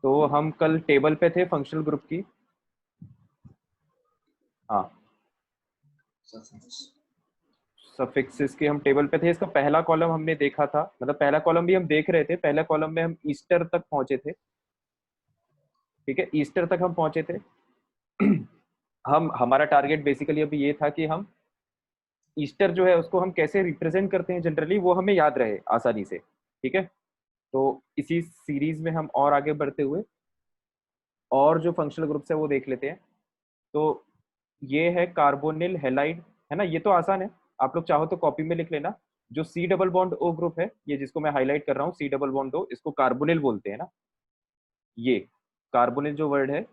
तो हम कल टेबल पे थे फंक्शनल ग्रुप की। हाँ, सफिक्सेस के हम टेबल पे थे। इसका पहला कॉलम हमने देखा था, मतलब पहला कॉलम भी हम देख रहे थे। पहला कॉलम में हम ईस्टर तक पहुंचे थे। ठीक है, ईस्टर तक हम पहुंचे थे। हम हमारा टारगेट बेसिकली अभी ये था कि हम ईस्टर जो है उसको हम कैसे रिप्रेजेंट करते हैं जनरली, वो हमें याद रहे आसानी से। ठीक है, तो इसी सीरीज में हम और आगे बढ़ते हुए और जो फंक्शनल ग्रुप्स है वो देख लेते हैं। तो ये है कार्बोनिल हेलाइड, है ना। ये तो आसान है, आप लोग चाहो तो कॉपी में लिख लेना। जो C double bond O group है, ये जिसको मैं हाईलाइट कर रहा हूँ, सी डबल बॉन्ड ओ, इसको कार्बोनिल बोलते हैं ना। ये कार्बोनिल जो वर्ड है,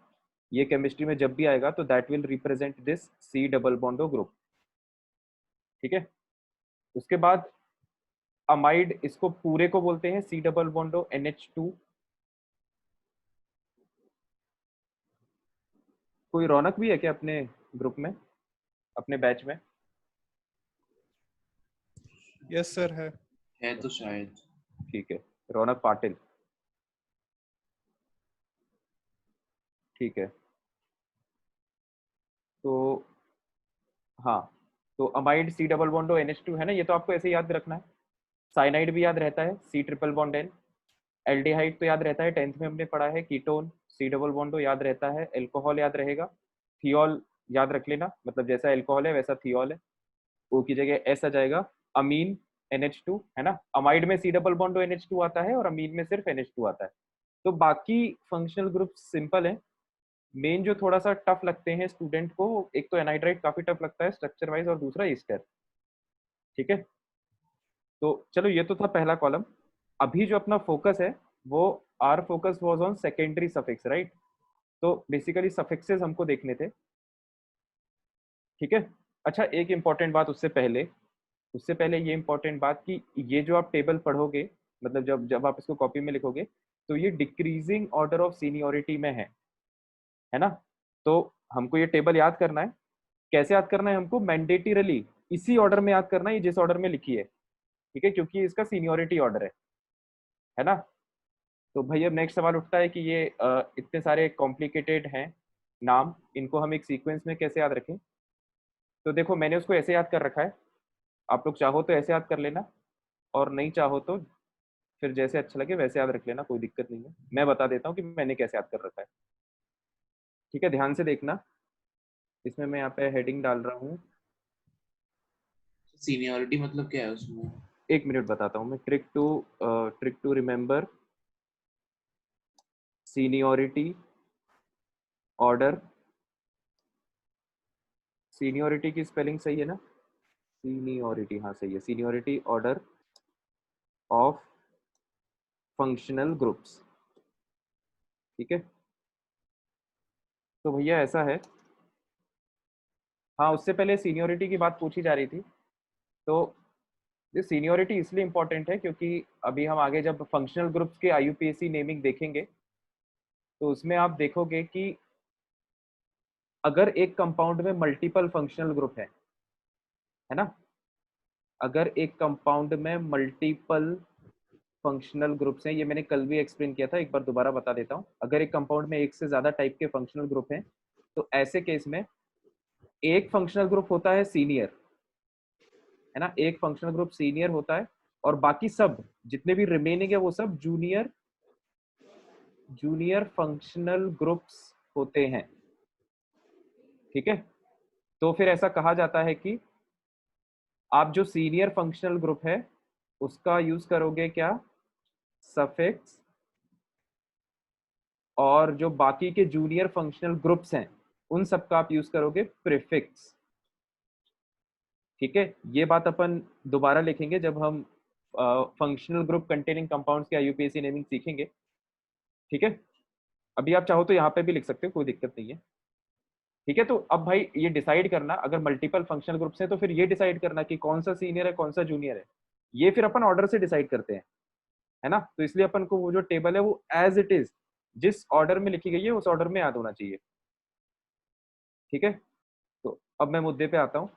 ये केमिस्ट्री में जब भी आएगा तो that will represent this C double bond O group. ठीक है, उसके बाद अमाइड, इसको पूरे को बोलते हैं सी डबल बॉन्ड ओ NH2। कोई रौनक भी है क्या अपने ग्रुप में, अपने बैच में? यस सर है तो शायद। ठीक है, रौनक पाटिल। ठीक है, तो हाँ, तो amide C double bond O NH2 है ना, ये तो आपको ऐसे याद रखना है। साइनाइड भी याद रहता है, C triple bond N। Aldehyde तो याद रहता है, 10th में हमने पढ़ा है। Ketone C double bond O याद रहता है। एल्कोहल याद रहेगा। थियोल याद रख लेना, मतलब जैसा एल्कोहल है वैसा थियोल है। ओ की जगह एस आ जाएगा। अमीन NH2, है ना। अमाइड में सी डबल बॉन्ड NH2 आता है और अमीन में सिर्फ NH2 आता है। तो बाकी फंक्शनल ग्रुप सिंपल है। मेन जो थोड़ा सा टफ लगते हैं स्टूडेंट को, एक तो एनाइड्राइड काफी टफ लगता है स्ट्रक्चर वाइज, और दूसरा ईस्टर। ठीक है, तो चलो ये तो था पहला कॉलम। अभी जो अपना फोकस है वो, our focus was on secondary suffix, right. तो बेसिकली सफिक्सेस हमको देखने थे। ठीक है, अच्छा एक इंपॉर्टेंट बात उससे पहले ये इंपॉर्टेंट बात कि ये जो आप टेबल पढ़ोगे, मतलब जब जब आप इसको कॉपी में लिखोगे, तो ये डिक्रीजिंग ऑर्डर ऑफ सीनियोरिटी में है ना। तो हमको ये टेबल याद करना है। कैसे याद करना है हमको? मैंडेटरली इसी ऑर्डर में याद करना है, जिस ऑर्डर में लिखी है। ठीक है, क्योंकि इसका सीनियोरिटी ऑर्डर है ना। तो भाई अब नेक्स्ट सवाल उठता है कि ये इतने सारे कॉम्प्लिकेटेड हैं नाम, इनको हम एक सीक्वेंस में कैसे याद रखें। तो देखो मैंने उसको ऐसे याद कर रखा है, आप लोग चाहो तो ऐसे याद कर लेना, और नहीं चाहो तो फिर जैसे अच्छा लगे वैसे याद रख लेना, कोई दिक्कत नहीं है। मैं बता देता हूँ कि मैंने कैसे याद कर रखा है। ठीक है, ध्यान से देखना, इसमें मैं यहाँ पे हेडिंग डाल रहा हूँ। सीनियरिटी मतलब क्या है उसमें? एक मिनट बताता हूँ मैं। Trick to remember seniority order. Seniority की स्पेलिंग सही है ना? सीनियोरिटी, हाँ सही है। Seniority order of functional groups. ठीक है, तो भैया ऐसा है। हाँ, उससे पहले सीनियोरिटी की बात पूछी जा रही थी। तो ये सीनियोरिटी इसलिए इंपॉर्टेंट है क्योंकि अभी हम आगे जब फंक्शनल ग्रुप्स के IUPAC नेमिंग देखेंगे, तो उसमें आप देखोगे कि अगर एक कंपाउंड में मल्टीपल फंक्शनल ग्रुप है ना, अगर एक कंपाउंड में मल्टीपल फंक्शनल ग्रुप्स हैं, ये मैंने कल भी एक्सप्लेन किया था, एक बार दोबारा बता देता हूँ। अगर एक कंपाउंड में एक से ज्यादा टाइप के फंक्शनल ग्रुप हैं, तो ऐसे केस में एक फंक्शनल ग्रुप होता है सीनियर, है ना। एक फंक्शनल ग्रुप सीनियर होता है, और बाकी सब जितने भी रिमेनिंग है वो सब जूनियर जूनियर फंक्शनल ग्रुप्स होते हैं। ठीक है, तो फिर ऐसा कहा जाता है कि आप जो सीनियर फंक्शनल ग्रुप है उसका यूज करोगे क्या? सफिक्स। और जो बाकी के जूनियर फंक्शनल ग्रुप्स हैं उन सब का आप यूज करोगे प्रीफिक्स। ठीक है, ये बात अपन दोबारा लिखेंगे जब हम फंक्शनल ग्रुप कंटेनिंग कंपाउंड्स के IUPAC नेमिंग सीखेंगे। ठीक है, अभी आप चाहो तो यहाँ पे भी लिख सकते हो, कोई दिक्कत नहीं है। ठीक है, तो अब भाई ये डिसाइड करना, अगर मल्टीपल फंक्शनल ग्रुप्स हैं तो फिर ये डिसाइड करना कि कौन सा सीनियर है कौन सा जूनियर है। ये फिर अपन ऑर्डर से डिसाइड करते हैं, है ना। तो इसलिए अपन को वो जो टेबल है वो एज इट इज, जिस ऑर्डर में लिखी गई है उस ऑर्डर में याद होना चाहिए। ठीक है, तो अब मैं मुद्दे पे आता हूँ।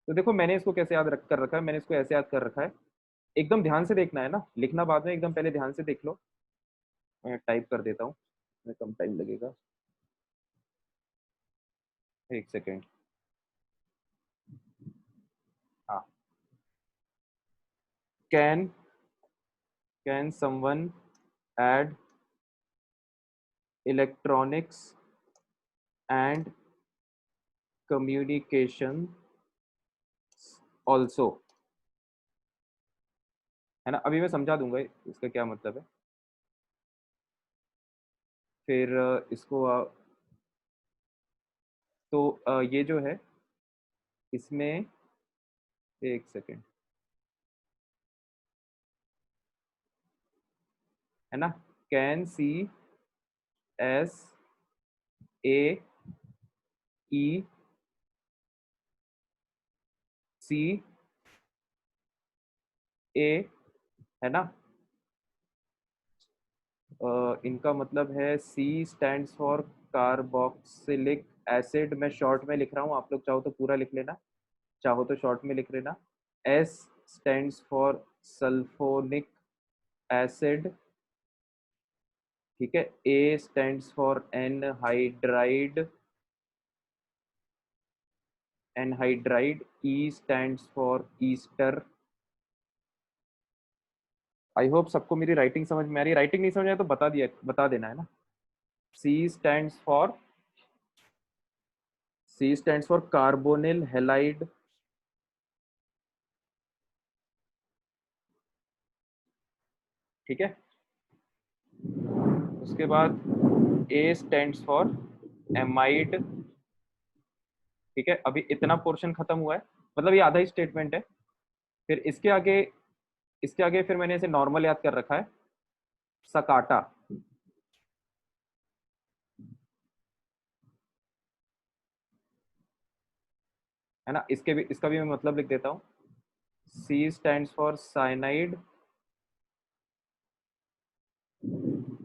तो देखो मैंने इसको कैसे कर रखा है, मैंने इसको ऐसे याद कर रखा है। एकदम ध्यान से देखना है ना, लिखना बाद में, एकदम पहले ध्यान से देख लो। मैं टाइप कर देता हूँ, इसमें कम टाइम लगेगा, एक सेकेंड। हाँ, can someone add electronics and communication also, है ना। अभी मैं समझा दूंगा इसका क्या मतलब है। फिर इसको तो ये जो है इसमें, एक सेकेंड, है ना। कैन सी एस ए ई सी ए, है ना। इनका मतलब है C stands for carboxylic acid, मैं शॉर्ट में लिख रहा हूँ, आप लोग चाहो तो पूरा लिख लेना, चाहो तो शॉर्ट में लिख लेना। S stands for sulphonic acid, ठीक है। ए stands for anhydride, E stands for Easter. I hope सबको मेरी राइटिंग समझ में आ रही है। राइटिंग नहीं समझ आया तो बता देना, है ना। C stands for carbonyl halide, ठीक है। उसके बाद ए स्टैंड्स फॉर एमाइड, ठीक है। अभी इतना पोर्शन खत्म हुआ है, मतलब ये आधा ही स्टेटमेंट है। फिर इसके आगे फिर मैंने इसे नॉर्मल याद कर रखा है, सकाटा, है ना। इसका भी मैं मतलब लिख देता हूँ। C stands for cyanide,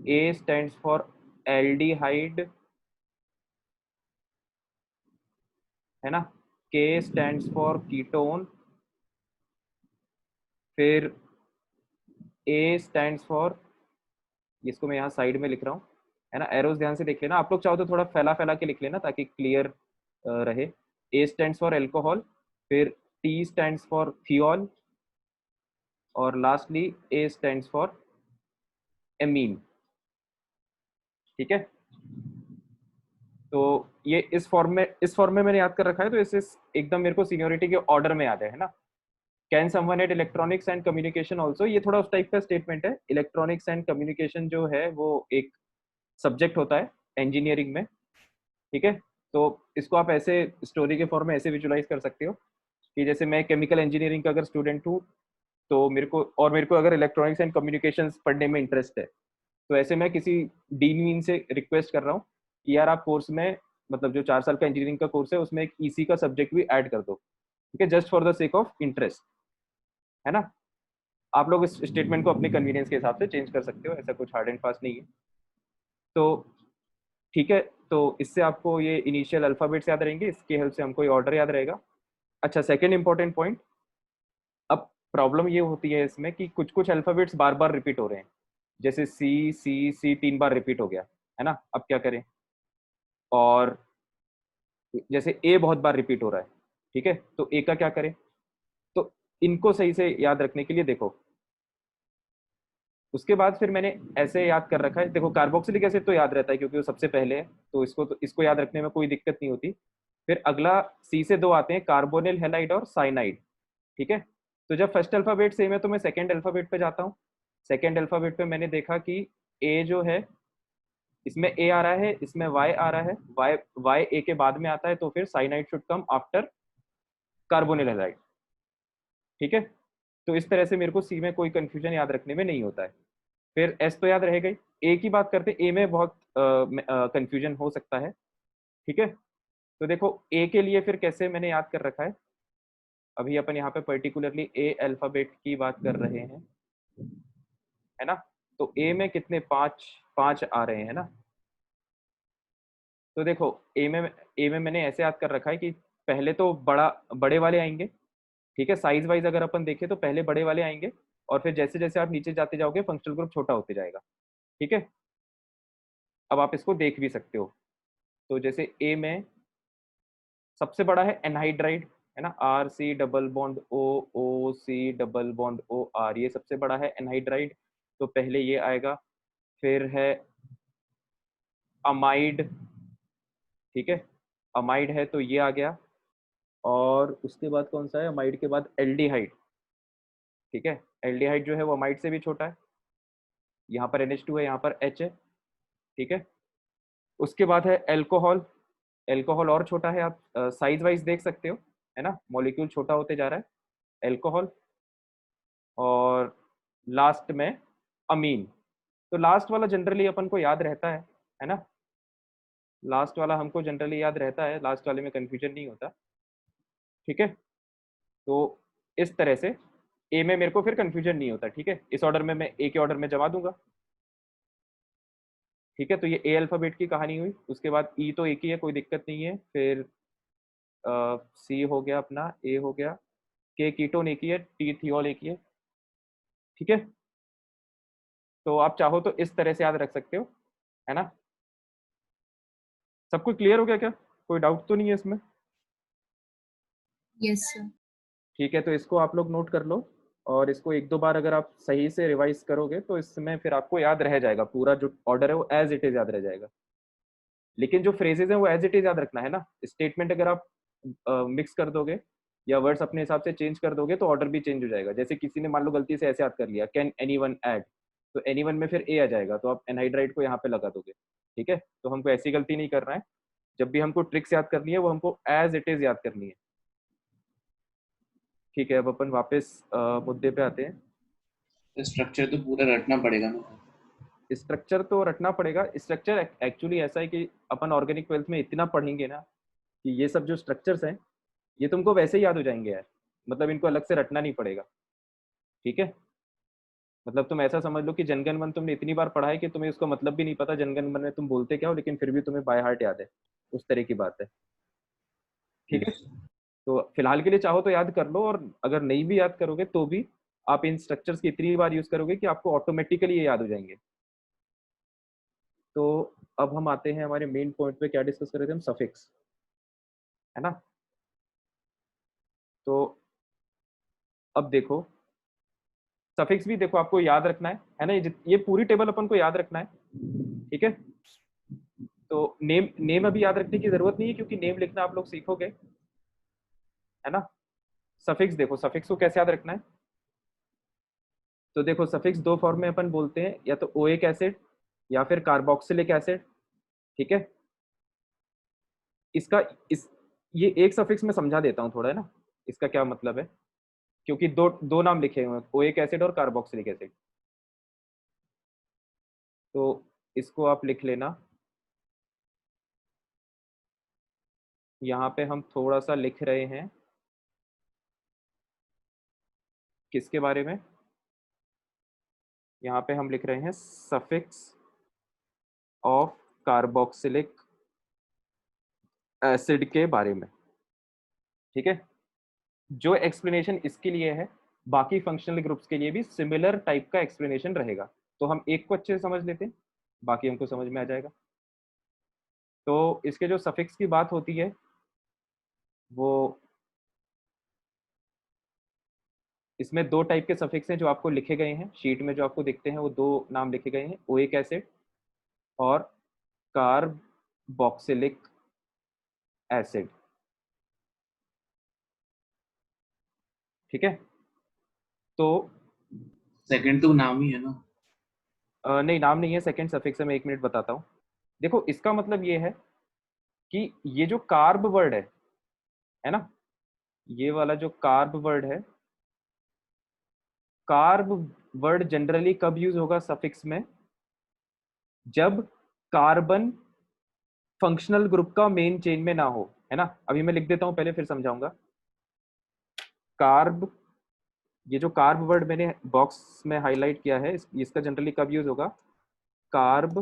A stands for aldehyde, है ना। के स्टैंड्स फॉर कीटोन, फिर ए स्टैंड्स फॉर, इसको मैं यहाँ साइड में लिख रहा हूँ, है ना। एरोस ध्यान से देख लेना, आप लोग चाहो तो थोड़ा फैला फैला के लिख लेना ताकि क्लियर रहे। ए स्टैंड्स फॉर एल्कोहल, फिर टी स्टैंड्स फॉर थियोल, और lastly A stands for amine, ठीक है। तो ये इस फॉर्म में मैंने याद कर रखा है, तो इसे एकदम मेरे को सीनियोरिटी के ऑर्डर में याद है ना। Can someone eight electronics and communication also, ये थोड़ा उस टाइप का स्टेटमेंट है। इलेक्ट्रॉनिक्स एंड कम्युनिकेशन जो है वो एक सब्जेक्ट होता है इंजीनियरिंग में, ठीक है। तो इसको आप ऐसे स्टोरी के फॉर्म में ऐसे विजुलाइज कर सकते हो कि जैसे मैं केमिकल इंजीनियरिंग का अगर स्टूडेंट हूँ, तो मेरे को अगर इलेक्ट्रॉनिक्स एंड कम्युनिकेशन पढ़ने में इंटरेस्ट है, तो ऐसे मैं किसी डीन वीन से रिक्वेस्ट कर रहा हूँ कि यार आप कोर्स में, मतलब जो 4 साल का इंजीनियरिंग का कोर्स है उसमें एक ईसी का सब्जेक्ट भी ऐड कर दो, ठीक है, just for the sake of interest, है ना। आप लोग इस स्टेटमेंट को अपने कन्वीनियंस के हिसाब से चेंज कर सकते हो, ऐसा कुछ हार्ड एंड फास्ट नहीं है। तो ठीक है, तो इससे आपको ये इनिशियल अल्फाबेट्स याद रहेंगे, इसके हेल्प से हमको ये ऑर्डर याद रहेगा। अच्छा, सेकेंड इंपॉर्टेंट पॉइंट, अब प्रॉब्लम ये होती है इसमें कि कुछ कुछ अल्फाबेट्स बार बार रिपीट हो रहे हैं, जैसे सी सी सी 3 बार रिपीट हो गया, है ना। अब क्या करें। और जैसे ए बहुत बार रिपीट हो रहा है, ठीक है, तो ए का क्या करें। तो इनको सही से याद रखने के लिए देखो, उसके बाद फिर मैंने ऐसे याद कर रखा है, देखो कार्बोक्सिलिक एसिड तो याद रहता है क्योंकि वो सबसे पहले है, तो इसको याद रखने में कोई दिक्कत नहीं होती। फिर अगला सी से 2 आते हैं, कार्बोनिल हेलाइड और साइनाइड, ठीक है। तो जब फर्स्ट अल्फाबेट सेम है तो मैं सेकेंड अल्फाबेट पे जाता हूँ। सेकेंड अल्फाबेट पे मैंने देखा कि ए जो है, इसमें ए आ रहा है, इसमें वाई आ रहा है, वाई वाई ए के बाद में आता है, तो फिर cyanide should come after carbonyl halide, ठीक है। तो इस तरह से मेरे को सी में कोई कंफ्यूजन याद रखने में नहीं होता है। फिर एस तो याद रहेगा ही। ए की बात करते, ए में बहुत कंफ्यूजन हो सकता है, ठीक है। तो देखो ए के लिए फिर कैसे मैंने याद कर रखा है, अभी अपन यहाँ पे पर्टिकुलरली ए अल्फाबेट की बात कर रहे हैं, है ना। तो ए में कितने, 5 आ रहे हैं ना। तो देखो ए में मैंने ऐसे याद कर रखा है कि पहले तो बड़े वाले आएंगे, ठीक है। साइज वाइज अगर अपन देखें तो पहले बड़े वाले आएंगे, और फिर जैसे जैसे आप नीचे जाते जाओगे फंक्शनल ग्रुप छोटा होते जाएगा, ठीक है। अब आप इसको देख भी सकते हो। तो जैसे ए में सबसे बड़ा है एनहाइड्राइड, है ना, R C double bond O, O C double bond O R, ये सबसे बड़ा है एनहाइड्राइड, तो पहले ये आएगा। फिर है अमाइड, ठीक है, अमाइड है तो ये आ गया। और उसके बाद कौन सा है अमाइड के बाद? एल्डिहाइड, ठीक है, एल्डिहाइड जो है वो अमाइड से भी छोटा है, यहाँ पर NH2 है, यहाँ पर H है, ठीक है। उसके बाद है एल्कोहल, एल्कोहल और छोटा है, आप साइज वाइज देख सकते हो, है ना, मॉलिक्यूल छोटा होते जा रहा है एल्कोहल। और लास्ट में अमीन। तो लास्ट वाला जनरली अपन को याद रहता है ना, लास्ट वाला हमको जनरली याद रहता है, लास्ट वाले में कंफ्यूजन नहीं होता, ठीक है। तो इस तरह से ए में मेरे को फिर कंफ्यूजन नहीं होता, ठीक है, इस ऑर्डर में मैं ए के ऑर्डर में जमा दूंगा, ठीक है। तो ये ए अल्फाबेट की कहानी हुई। उसके बाद ई तो एक ही है, कोई दिक्कत नहीं है। फिर सी हो गया अपना, ए हो गया, के कीटोन एक ही है, टी थियोल एक ही है, ठीक है। तो आप चाहो तो इस तरह से याद रख सकते हो, है ना। सब कुछ क्लियर हो गया क्या? कोई डाउट तो नहीं है इसमें? Yes sir. ठीक है, तो इसको आप लोग नोट कर लो, और इसको एक दो बार अगर आप सही से रिवाइज करोगे तो इसमें फिर आपको याद रह जाएगा, पूरा जो ऑर्डर है वो एज इट इज याद रह जाएगा। लेकिन जो फ्रेजेज है वो एज इट इज याद रखना है ना। स्टेटमेंट अगर आप मिक्स कर दोगे या वर्ड्स अपने हिसाब से चेंज कर दोगे तो ऑर्डर भी चेंज हो जाएगा। जैसे किसी ने मान लो गलती से ऐसे याद कर लिया, कैन एनीवन ऐड, तो एनीवन में फिर ए आ जाएगा, तो आप एनहाइड्राइड को यहाँ पे लगा दोगे, ठीक है। तो हमको ऐसी गलती नहीं करना है, जब भी हमको ट्रिक्स याद करनी है वो हमको एज इट इज याद करनी है, ठीक है। अब अपन वापस मुद्दे पे आते हैं। स्ट्रक्चर तो पूरा रटना पड़ेगा ना? स्ट्रक्चर तो रटना पड़ेगा। स्ट्रक्चर एक्चुअली ऐसा है कि अपन ऑर्गेनिक ट्वेल्थ में इतना पढ़ेंगे ना कि ये सब जो स्ट्रक्चर्स हैं ये तुमको वैसे ही याद हो जाएंगे यार, मतलब इनको अलग से रटना नहीं पड़ेगा, ठीक है। मतलब तुम ऐसा समझ लो कि जनगण मन तुमने इतनी बार पढ़ा है कि तुम्हें उसका मतलब भी नहीं पता जनगण मन में तुम बोलते क्या हो, लेकिन फिर भी तुम्हें बाय हार्ट याद है, उस तरह की बात है, ठीक है। तो फिलहाल के लिए चाहो तो याद कर लो, और अगर नहीं भी याद करोगे तो भी आप इन स्ट्रक्चर्स की इतनी बार यूज करोगे कि आपको ऑटोमेटिकली ये याद हो जाएंगे। तो अब हम आते हैं हमारे मेन पॉइंट पे, क्या डिस्कस कर रहे थे हम? सफिक्स, है ना। तो अब देखो सफिक्स भी देखो आपको याद रखना है ना, ये पूरी टेबल अपन को याद रखना है, ठीक है। तो नेम नेम अभी याद रखने की जरूरत नहीं है क्योंकि नेम लिखना आप लोग सीखोगे, है ना। सफिक्स देखो, सफिक्स को कैसे याद रखना है? तो देखो सफिक्स दो फॉर्म में अपन बोलते हैं, या तो ओइक एसिड या फिर कार्बोक्सिलिक एसिड, ठीक है। इसका इस ये एक सफिक्स में समझा देता हूँ थोड़ा, है ना, इसका क्या मतलब है, क्योंकि दो दो नाम लिखे हुए हैं, ओइक एसिड और कार्बोक्सिलिक एसिड। तो इसको आप लिख लेना, यहाँ पे हम थोड़ा सा लिख रहे हैं किसके बारे में? यहाँ पे हम लिख रहे हैं सफिक्स ऑफ कार्बोक्सिलिक एसिड के बारे में, ठीक है। जो एक्सप्लेनेशन इसके लिए है बाकी फंक्शनल ग्रुप्स के लिए भी सिमिलर टाइप का एक्सप्लेनेशन रहेगा। तो हम एक को अच्छे से समझ लेते हैं, बाकी हमको समझ में आ जाएगा। तो इसके जो सफिक्स की बात होती है वो, इसमें दो टाइप के सफिक्स हैं जो आपको लिखे गए हैं शीट में, जो आपको दिखते हैं वो दो नाम लिखे गए हैं, ओइक एसिड और कार्बोक्सिलिक एसिड, ठीक है। तो सेकंड तो नाम ही है ना? नहीं नाम नहीं है, सेकंड सफिक्स है, मैं एक मिनट बताता हूँ। देखो इसका मतलब ये है कि ये जो कार्ब वर्ड है ना, ये वाला जो कार्ब वर्ड है, कार्ब वर्ड जनरली कब यूज होगा सफिक्स में? जब कार्बन फंक्शनल ग्रुप का मेन चेन में ना हो, है ना। अभी मैं लिख देता हूं, पहले फिर समझाऊंगा। कार्ब, ये जो कार्ब वर्ड मैंने बॉक्स में हाईलाइट किया है, इसका जनरली कब यूज होगा? Carb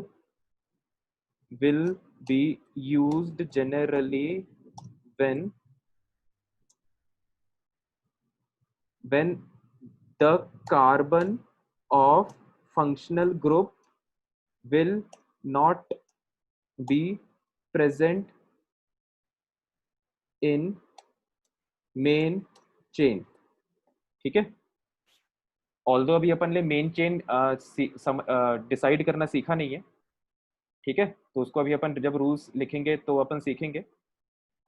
will be used generally when the carbon of functional group will not be present in main chain. ठीक है, ऑल्दो अभी अपन ने मेन चेन डिसाइड करना सीखा नहीं है, ठीक है, तो उसको अभी अपन जब रूल्स लिखेंगे तो अपन सीखेंगे,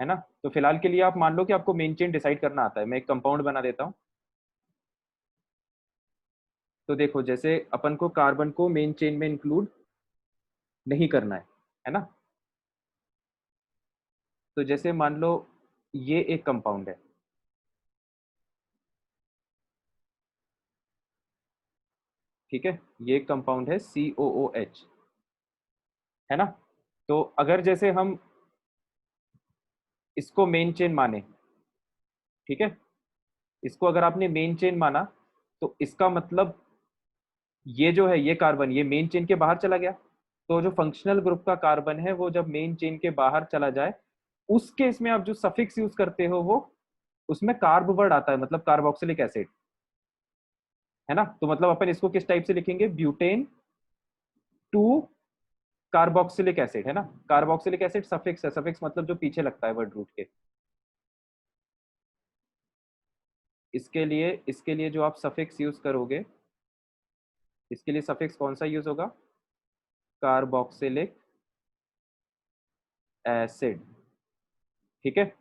है ना। तो फिलहाल के लिए आप मान लो कि आपको मेन चेन डिसाइड करना आता है। मैं एक कंपाउंड बना देता हूं। तो देखो, जैसे अपन को कार्बन को मेन चेन में इंक्लूड नहीं करना है ना। तो जैसे मान लो ये एक कंपाउंड है, ठीक है, ये एक कंपाउंड है COOH, है ना। तो अगर जैसे हम इसको मेन चेन माने, ठीक है, इसको अगर आपने मेन चेन माना तो इसका मतलब ये जो है ये कार्बन ये मेन चेन के बाहर चला गया। तो जो फंक्शनल ग्रुप का कार्बन है वो जब मेन चेन के बाहर चला जाए, उस केस में आप जो सफिक्स यूज करते हो वो उसमें कार्ब वर्ड आता है, मतलब कार्बोक्सिलिक एसिड, है ना। तो मतलब अपन इसको किस टाइप से लिखेंगे, ब्यूटेन टू कार्बोक्सिलिक एसिड, है ना। कार्बोक्सिलिक एसिड सफिक्स है, सफिक्स मतलब जो पीछे लगता है वर्ड रूट के। इसके लिए जो आप सफिक्स यूज करोगे, इसके लिए सफिक्स कौन सा यूज होगा, कार्बोक्सिलिक एसिड, ठीक है।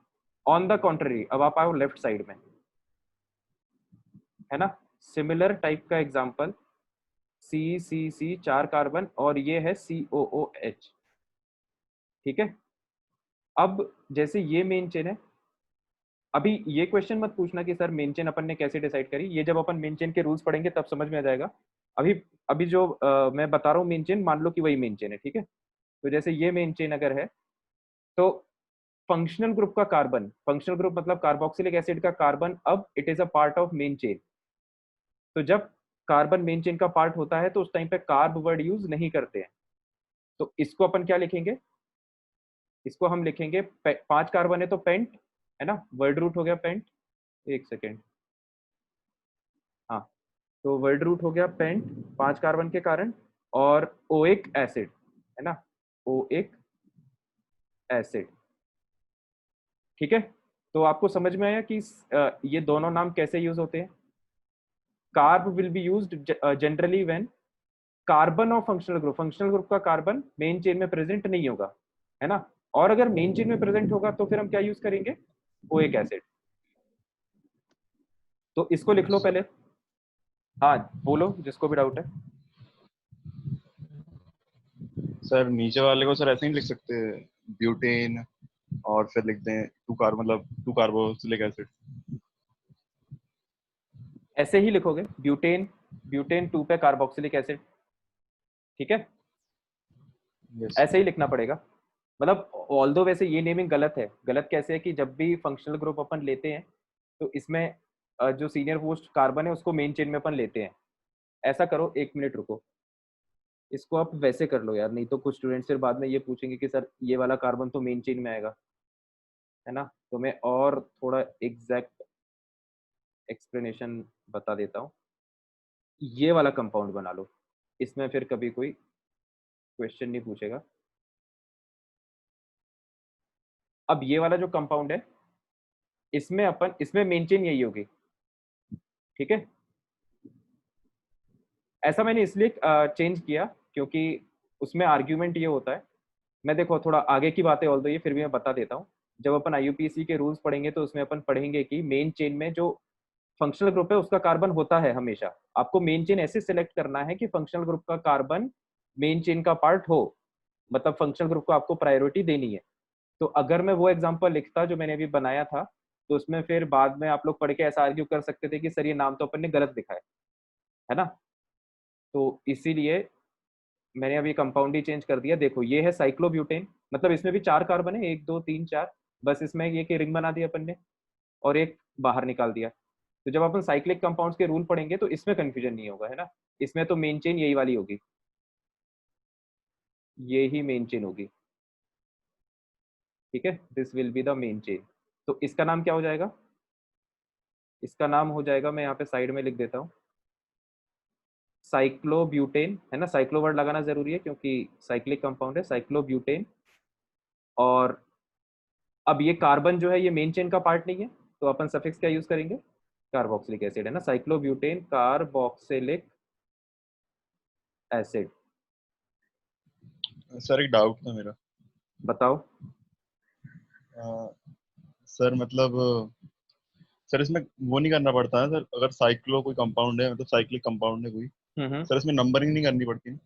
ऑन द कॉन्ट्ररी, अब आप आओ लेफ्ट साइड में, है ना। सिमिलर टाइप का एग्जांपल CCC 4 कार्बन और ये है COOH, ठीक है। अब जैसे ये मेन चेन है, अभी ये क्वेश्चन मत पूछना कि सर मेन चेन अपन ने कैसे डिसाइड करी, ये जब अपन मेन चेन के रूल्स पढ़ेंगे तब समझ में आ जाएगा। अभी अभी जो मैं बता रहा हूँ मेन चेन, मान लो कि वही मेन चेन है, ठीक है। तो जैसे ये मेन चेन अगर है, तो फंक्शनल ग्रुप का कार्बन, फंक्शनल ग्रुप मतलब कार्बोक्सिलिक एसिड का कार्बन, अब it is a part of main chain. तो जब कार्बन मेन चेन का पार्ट होता है तो उस टाइम पे कार्ब वर्ड यूज नहीं करते हैं। तो इसको अपन क्या लिखेंगे, इसको हम लिखेंगे 5 कार्बन है तो पेंट, है ना, वर्ड रूट हो गया पेंट। एक सेकेंड, हाँ, तो वर्ड रूट हो गया पेंट 5 कार्बन के कारण, और ओइक एसिड, है ना, ओइक एसिड, ठीक है। तो आपको समझ में आया कि ये दोनों नाम कैसे यूज होते हैं। Carb will be used generally when carbon of functional group का कार्बन मेन चेन में प्रेजेंट नहीं होगा, है ना। और अगर मेन चेन में प्रेजेंट होगा तो फिर हम क्या यूज करेंगे, ओइक एसिड। तो इसको लिख लो पहले। हाँ बोलो, जिसको भी डाउट है। सर नीचे वाले को सर ऐसे ही लिख सकते हैं, ब्यूटेन और फिर लिख दें टू कार्ब मतलब टू कार्बोक्सिलिक एसिड। ऐसे ही लिखोगे, ब्यूटेन, ब्यूटेन 2 पे कार्बोक्सिलिक एसिड, ठीक है, यस। ऐसे ही लिखना पड़ेगा। मतलब ऑल्दो वैसे ये नेमिंग गलत है। गलत कैसे है कि जब भी फंक्शनल ग्रुप अपन लेते हैं तो इसमें जो सीनियर मोस्ट कार्बन है उसको मेन चेन में अपन लेते हैं। ऐसा करो, 1 मिनट रुको, इसको आप वैसे कर लो यार, नहीं तो कुछ स्टूडेंट्स फिर बाद में ये पूछेंगे कि सर ये वाला कार्बन तो मेन चेन में आएगा, है ना। तो मैं और थोड़ा एग्जैक्ट एक्सप्लेनेशन बता देता हूँ। ये वाला कंपाउंड बना लो, इसमें फिर कभी कोई क्वेश्चन नहीं पूछेगा। अब ये वाला जो कंपाउंड है, इसमें मेन चेन यही होगी, ठीक है। ऐसा मैंने इसलिए चेंज किया क्योंकि उसमें आर्ग्यूमेंट ये होता है। मैं देखो थोड़ा आगे की बातें ऑल्दो ये फिर भी मैं बता देता हूँ। जब अपन IUPAC के रूल्स पढ़ेंगे तो उसमें अपन पढ़ेंगे कि मेन चेन में जो फंक्शनल ग्रुप है उसका कार्बन होता है हमेशा। आपको मेन चेन ऐसे सिलेक्ट करना है कि फंक्शनल ग्रुप का कार्बन मेन चेन का पार्ट हो, मतलब फंक्शनल ग्रुप को आपको प्रायोरिटी देनी है। तो अगर मैं वो एग्जांपल लिखता जो मैंने अभी बनाया था, तो उसमें फिर बाद में आप लोग पढ़ के ऐसा आर्ग्यू कर सकते थे कि सर ये नाम तो अपन ने गलत लिखा है ना। तो इसीलिए मैंने अभी कंपाउंड ही चेंज कर दिया। देखो ये है साइक्लोब्यूटेन, मतलब इसमें भी 4 कार्बन है, 1 2 3 4, बस इसमें ये कि रिंग बना दिया अपन ने और एक बाहर निकाल दिया। तो जब अपन साइक्लिक कंपाउंड्स के रूल पढ़ेंगे तो इसमें कंफ्यूजन नहीं होगा, है ना। इसमें तो मेन चेन यही वाली होगी, ये ही मेन चेन होगी, ठीक है, this will be the main chain. तो इसका नाम क्या हो जाएगा, इसका नाम हो जाएगा, मैं यहाँ पे साइड में लिख देता हूँ, साइक्लोब्यूटेन, है ना। साइक्लो वर्ड लगाना जरूरी है क्योंकि साइक्लिक कंपाउंड है, साइक्लोब्यूटेन और अब ये कार्बन जो है ये मेन चेन का पार्ट नहीं है, तो अपन सफिक्स क्या यूज करेंगे, कार्बोक्सिलिक एसिड है ना, साइक्लोब्यूटेन कार्बोक्सिलिक एसिड। सर एक डाउट था मेरा। बताओ। सर मतलब सर इसमें वो नहीं करना पड़ता है सर, अगर साइक्लो कोई कंपाउंड है, मतलब साइक्लिक कंपाउंड है कोई, हम्म। सर इसमें नंबरिंग नहीं करनी पड़ती?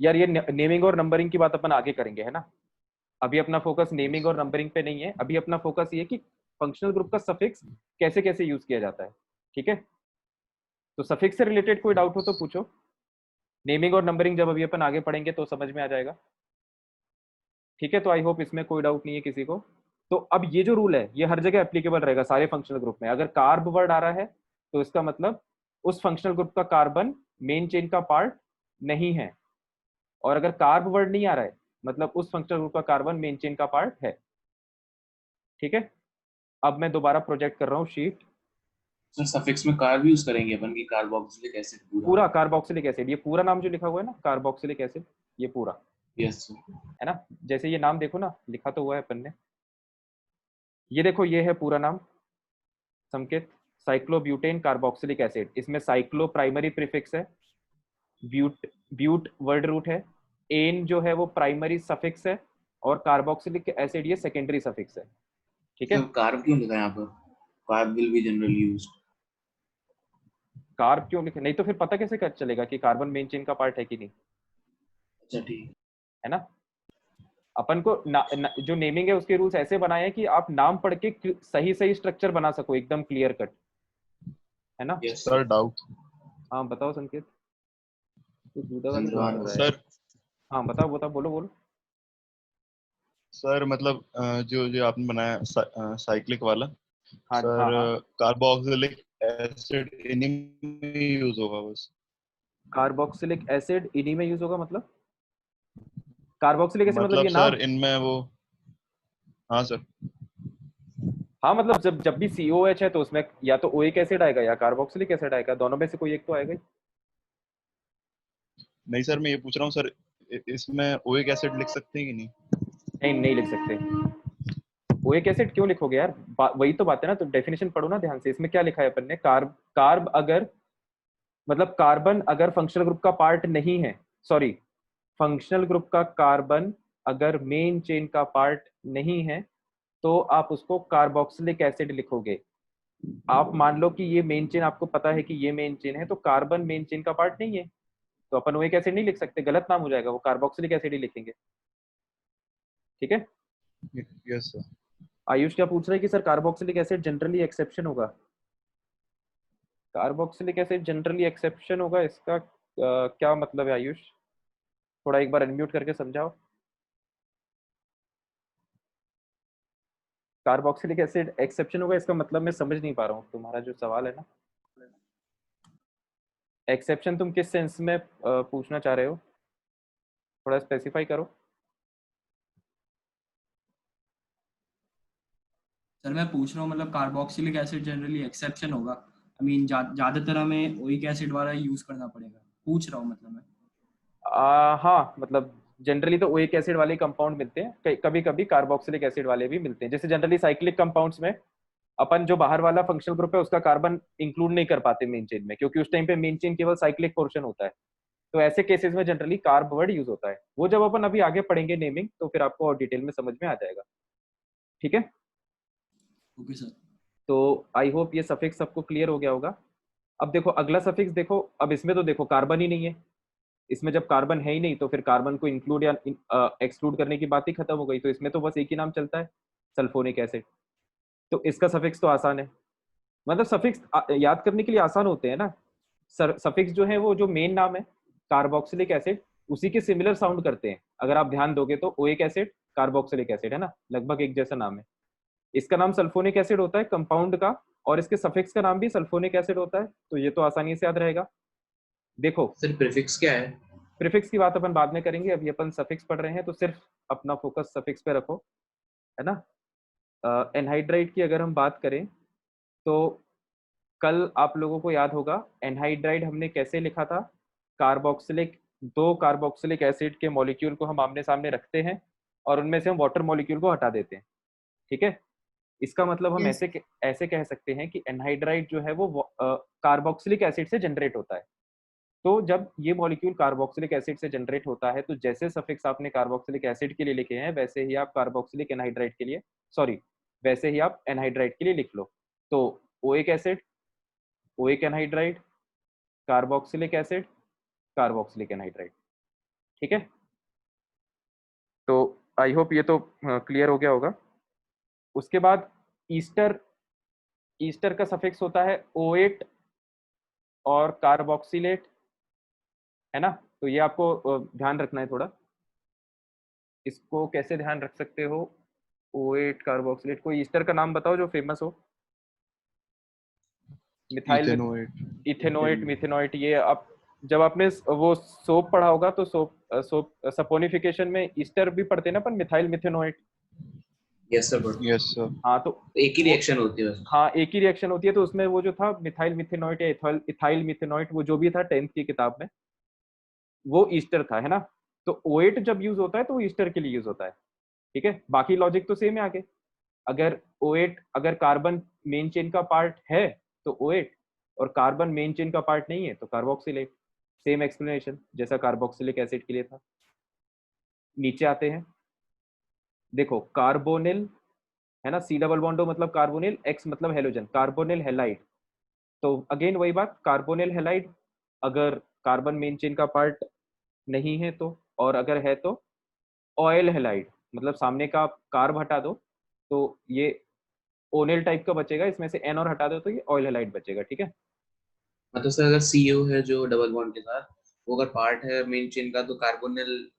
यार ये नेमिंग और नंबरिंग की बात अपन आगे करेंगे, है ना। अभी अपना फोकस नेमिंग और नंबरिंग पे नहीं है, अभी अपना फोकस ये है कि फंक्शनल ग्रुप का सफिक्स कैसे कैसे यूज किया जाता है। ठीक है, तो सफिक्स से रिलेटेड कोई डाउट हो तो पूछो। नेमिंग और नंबरिंग जब अभी अपन आगे पढ़ेंगे तो समझ में आ जाएगा। ठीक है, तो आई होप इसमें कोई डाउट नहीं है किसी को। तो अब ये जो रूल है ये हर जगह एप्लीकेबल रहेगा सारे फंक्शनल ग्रुप में। अगर कार्ब वर्ड आ रहा है तो इसका मतलब उस फंक्शनल ग्रुप का कार्बन मेन चेन का पार्ट नहीं है, और अगर कार्ब वर्ड नहीं आ रहा है मतलब उस फंक्शनल ग्रुप का कार्बन मेन चेन का पार्ट है। ठीक है, अब मैं दोबारा प्रोजेक्ट कर रहा हूँ शीट। सर सफिक्स में कार्ब यूज करेंगे अपन की, कार्बोक्सिलिक एसिड पूरा। पूरा कार्बोक्सिलिक एसिड, ये पूरा नाम जो लिखा हुआ है ना कार्बोक्सिलिक एसिड, ये पूरा यस सर। है ना। जैसे ये नाम देखो ना, लिखा तो हुआ है अपन ने, ये देखो ये है पूरा नाम संकेत, साइक्लोब्यूटेन कार्बोक्सिलिक एसिड। इसमें साइक्लो प्राइमरी प्रीफिक्स है, ब्यूट ब्यूट वर्ड रूट है, एन जो है वो प्राइमरी सफिक्स है, और कार्बोक्सिलिक एसिड ये सेकेंडरी सफिक्स है। ठीक है, सर कार्ब क्यों लिखा है यहाँ पर? Carb will be generally used. Carb क्यों लिखे, नहीं तो फिर पता कैसे कर चलेगा कि कार्बन मेन चेन का पार्ट है कि नहीं, अच्छा ठीक। है ना। अपन को जो नेमिंग है उसके रूल्स ऐसे बनाए हैं कि आप नाम पढ़ के सही सही स्ट्रक्चर बना सको, एकदम क्लियर कट, है ना। Yes sir doubt. हाँ बताओ संकेत, कुछ दूधा वाला साउंड हो धन्यवाद। रहा है यार। सर हाँ बताओ बताओ, बोलो बोलो। सर मतलब जो जो आपने बनाया साइक्लिक वाला, हाँ हाँ सर हाँ, कार्बोक्सिलिक एसिड इन्हीं में यूज होगा बस? कार्बोक्सिलिक एसिड इन्हीं में यूज होगा मतलब, कार्बोक्सिलिक एसिड मतलब मतलब ये सर नाम। इनमें वो, हाँ सर। हाँ मतलब जब जब भी COH है तो उसमें या तो ओइक एसिड आएगा या कार्बोक्सिलिक एसिड आएगा, दोनों में से कोई एक तो आएगा ही। नहीं सर, मैं ये पूछ रहा हूँ सर, इसमें ओइक एसिड लिख सकते हैं कि नहीं? नहीं नहीं लिख सकते। ओइक एसिड क्यों लिखोगे यार, वही तो बात है ना, तो डेफिनेशन पढ़ो ना ध्यान से, इसमें क्या लिखा है अपन ने, कार्ब कार्ब अगर मतलब कार्बन अगर फंक्शनल ग्रुप का पार्ट नहीं है, सॉरी, फंक्शनल ग्रुप का कार्बन अगर मेन चेन का पार्ट नहीं है तो आप उसको कार्बोक्सिलिक एसिड लिखोगे। आप मान लो कि ये मेन चेन, आपको पता है कि ये मेन चेन है, तो कार्बन मेन चेन का पार्ट नहीं है, तो अपन ओइक एसिड नहीं लिख सकते, गलत नाम हो जाएगा, वो कार्बोक्सिलिक एसिड ही लिखेंगे। ठीक है, यस सर। आयुष क्या पूछ रहे हैं कि sir carboxylic acid generally exception होगा। कार्बोक्सिलिक एसिड जनरली एक्सेप्शन होगा, इसका क्या मतलब है आयुष, थोड़ा एक बार अनम्यूट करके समझाओ। कार्बोक्सिलिक एसिड एक्सेप्शन होगा, इसका मतलब मैं समझ नहीं पा रहा हूँ तुम्हारा जो सवाल है ना। एक्सेप्शन तुम किस सेंस में पूछना चाह रहे हो, थोड़ा स्पेसिफाई करो। सर मैं पूछ रहा हूँ मतलब कार्बोक्सिलिक एसिड जनरली एक्सेप्शन होगा, आई मीन ज्यादातर हमें ओइक एसिड वाला यूज करना पड़ेगा, पूछ रहा हूँ मतलब मैं। हाँ मतलब जनरली तो ओइक एसिड वाले कंपाउंड मिलते हैं, कभी कभी कार्बोक्सिलिक एसिड वाले भी मिलते हैं। जैसे जनरली साइक्लिक कंपाउंड्स में अपन जो बाहर वाला फंक्शनल ग्रुप है उसका कार्बन इंक्लूड नहीं कर पाते मेन चेन में, क्योंकि उस टाइम पे मेन चेन केवल साइक्लिक पोर्शन होता है। तो ऐसे केसेस में जनरली कार्ब वर्ड यूज होता है, वो जब अपन अभी आगे पढ़ेंगे नेमिंग तो फिर आपको और डिटेल में समझ में आ जाएगा। ठीक है, ओके सर। तो आई होप ये सफिक्स सबको क्लियर हो गया होगा। अब देखो अगला सफिक्स देखो, अब इसमें तो देखो कार्बन ही नहीं है, इसमें जब कार्बन है ही नहीं तो फिर कार्बन को इंक्लूड या एक्सक्लूड करने की बात ही खत्म हो गई, तो इसमें तो बस एक ही नाम चलता है, सल्फोनिक एसिड। तो इसका सफिक्स तो आसान है, मतलब सफिक्स याद करने के लिए आसान होते हैं ना। सफिक्स जो है वो जो मेन नाम है कार्बोक्सिलिक एसिड उसी के सिमिलर साउंड करते हैं, अगर आप ध्यान दोगे तो ओइक एसिड कार्बोक्सिलिक एसिड है ना, लगभग एक जैसा नाम है। इसका नाम सल्फोनिक एसिड होता है कंपाउंड का, और इसके सफिक्स का नाम भी सल्फोनिक एसिड होता है, तो ये तो आसानी से याद रहेगा। देखो सर प्रीफिक्स क्या है? प्रीफिक्स की बात अपन बाद में करेंगे, अभी अपन सफिक्स पढ़ रहे हैं तो सिर्फ अपना फोकस सफिक्स पे रखो, है ना। एनहाइड्राइड की अगर हम बात करें तो कल आप लोगों को याद होगा एनहाइड्राइड हमने कैसे लिखा था, कार्बोक्सिलिक, दो कार्बोक्सिलिक एसिड के मॉलिक्यूल को हम आमने सामने रखते हैं और उनमें से हम वाटर मॉलिक्यूल को हटा देते हैं, ठीक है। इसका मतलब हम Yes. ऐसे कह सकते हैं कि एनहाइड्राइड जो है वो कार्बोक्सिलिक एसिड से जनरेट होता है। तो जब ये मॉलिक्यूल कार्बोक्सिलिक एसिड से जनरेट होता है तो जैसे सफिक्स आपने कार्बोक्सिलिक एसिड के लिए लिखे हैं वैसे ही आप कार्बोक्सिलिक एनहाइड्राइड के लिए, सॉरी, वैसे ही आप एनहाइड्राइड के लिए लिख लो। तो oic acid, oic anhydride, carboxylic acid, carboxylic anhydride, ठीक है। तो आई होप ये तो क्लियर हो गया होगा। उसके बाद ईस्टर, ईस्टर का सफिक्स होता है O8 और कार्बोक्सिलेट, है ना। तो ये आपको ध्यान रखना है थोड़ा। इसको कैसे ध्यान रख सकते हो? O8 कार्बोक्सिलेट, कोई ईस्टर का नाम बताओ जो फेमस हो। Methyl ethanoate. इथेनोएट, मिथेनोएट, ये आप जब आपने वो सोप पढ़ा होगा तो सोप सपोनिफिकेशन में ईस्टर भी पढ़ते हैं ना अपन, methyl methanoate. Yes sir, but yes sir. हाँ तो एक ही रिएक्शन होती है। हाँ एक ही रिएक्शन होती है। तो उसमें वो जो था मिथाइल मिथेनोएट या इथाइल मिथेनोएट, वो जो भी था 10th की किताब में, वो ईस्टर था, है ना। तो O8 जब यूज होता है तो वो ईस्टर के लिए यूज होता है, ठीक है। बाकी लॉजिक तो सेम है आगे। अगर O8 अगर कार्बन मेन चेन का पार्ट है तो O8, और कार्बन मेन चेन का पार्ट नहीं है तो कार्बोक्सिलेट। सेम एक्सप्लेनेशन जैसा कार्बोक्सिलिक एसिड के लिए था। नीचे आते हैं, देखो कार्बोनिल, है ना, C डबल बॉन्ड मतलब कार्बोनिल, X मतलब हेलोजन, कार्बोनिल हेलाइड। तो अगेन वही बात, कार्बोनिल हेलाइड अगर कार्बन मेन चेन का पार्ट नहीं है तो, और अगर है तो ऑयल हेलाइड, मतलब सामने का कार्ब हटा दो तो ये ओनेल टाइप का बचेगा, इसमें से एन और हटा दो तो ये ऑयल हेलाइड बचेगा, ठीक है। मतलब सर अगर CO है जो डबल बॉन्ड के साथ, वो अगर पार्ट है मेन चेन का, तो कार्बोनिल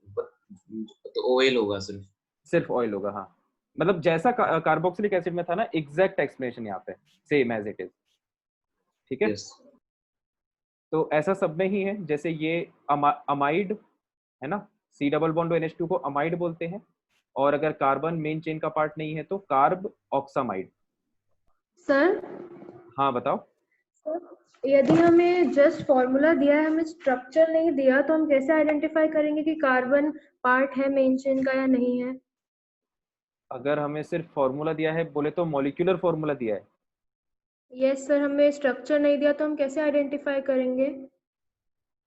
तो OL होगा सिर्फ। सिर्फ ऑयल होगा, हाँ। मतलब जैसा कार्बोक्सिलिक एसिड में था ना, एग्जैक्ट एक्सप्लेनेशन यहाँ पे सेम एज इट इज, ठीक है। यस। तो ऐसा सब में ही है, जैसे ये अमाइड, है ना, C डबल बॉन्ड NH2 को अमाइड बोलते हैं। और अगर कार्बन मेन चेन का पार्ट नहीं है तो कार्ब ऑक्सामाइड। सर, हाँ बताओ। यदि हमें जस्ट फॉर्मूला दिया है, हमें स्ट्रक्चर नहीं दिया, तो हम कैसे आइडेंटिफाई करेंगे कि कार्बन पार्ट है मेन चेन का या नहीं है? अगर हमें सिर्फ फॉर्मूला दिया है, बोले तो मॉलिक्यूलर फॉर्मूला दिया है। यस सर, हमें स्ट्रक्चर नहीं दिया तो हम कैसे आइडेंटिफाई करेंगे?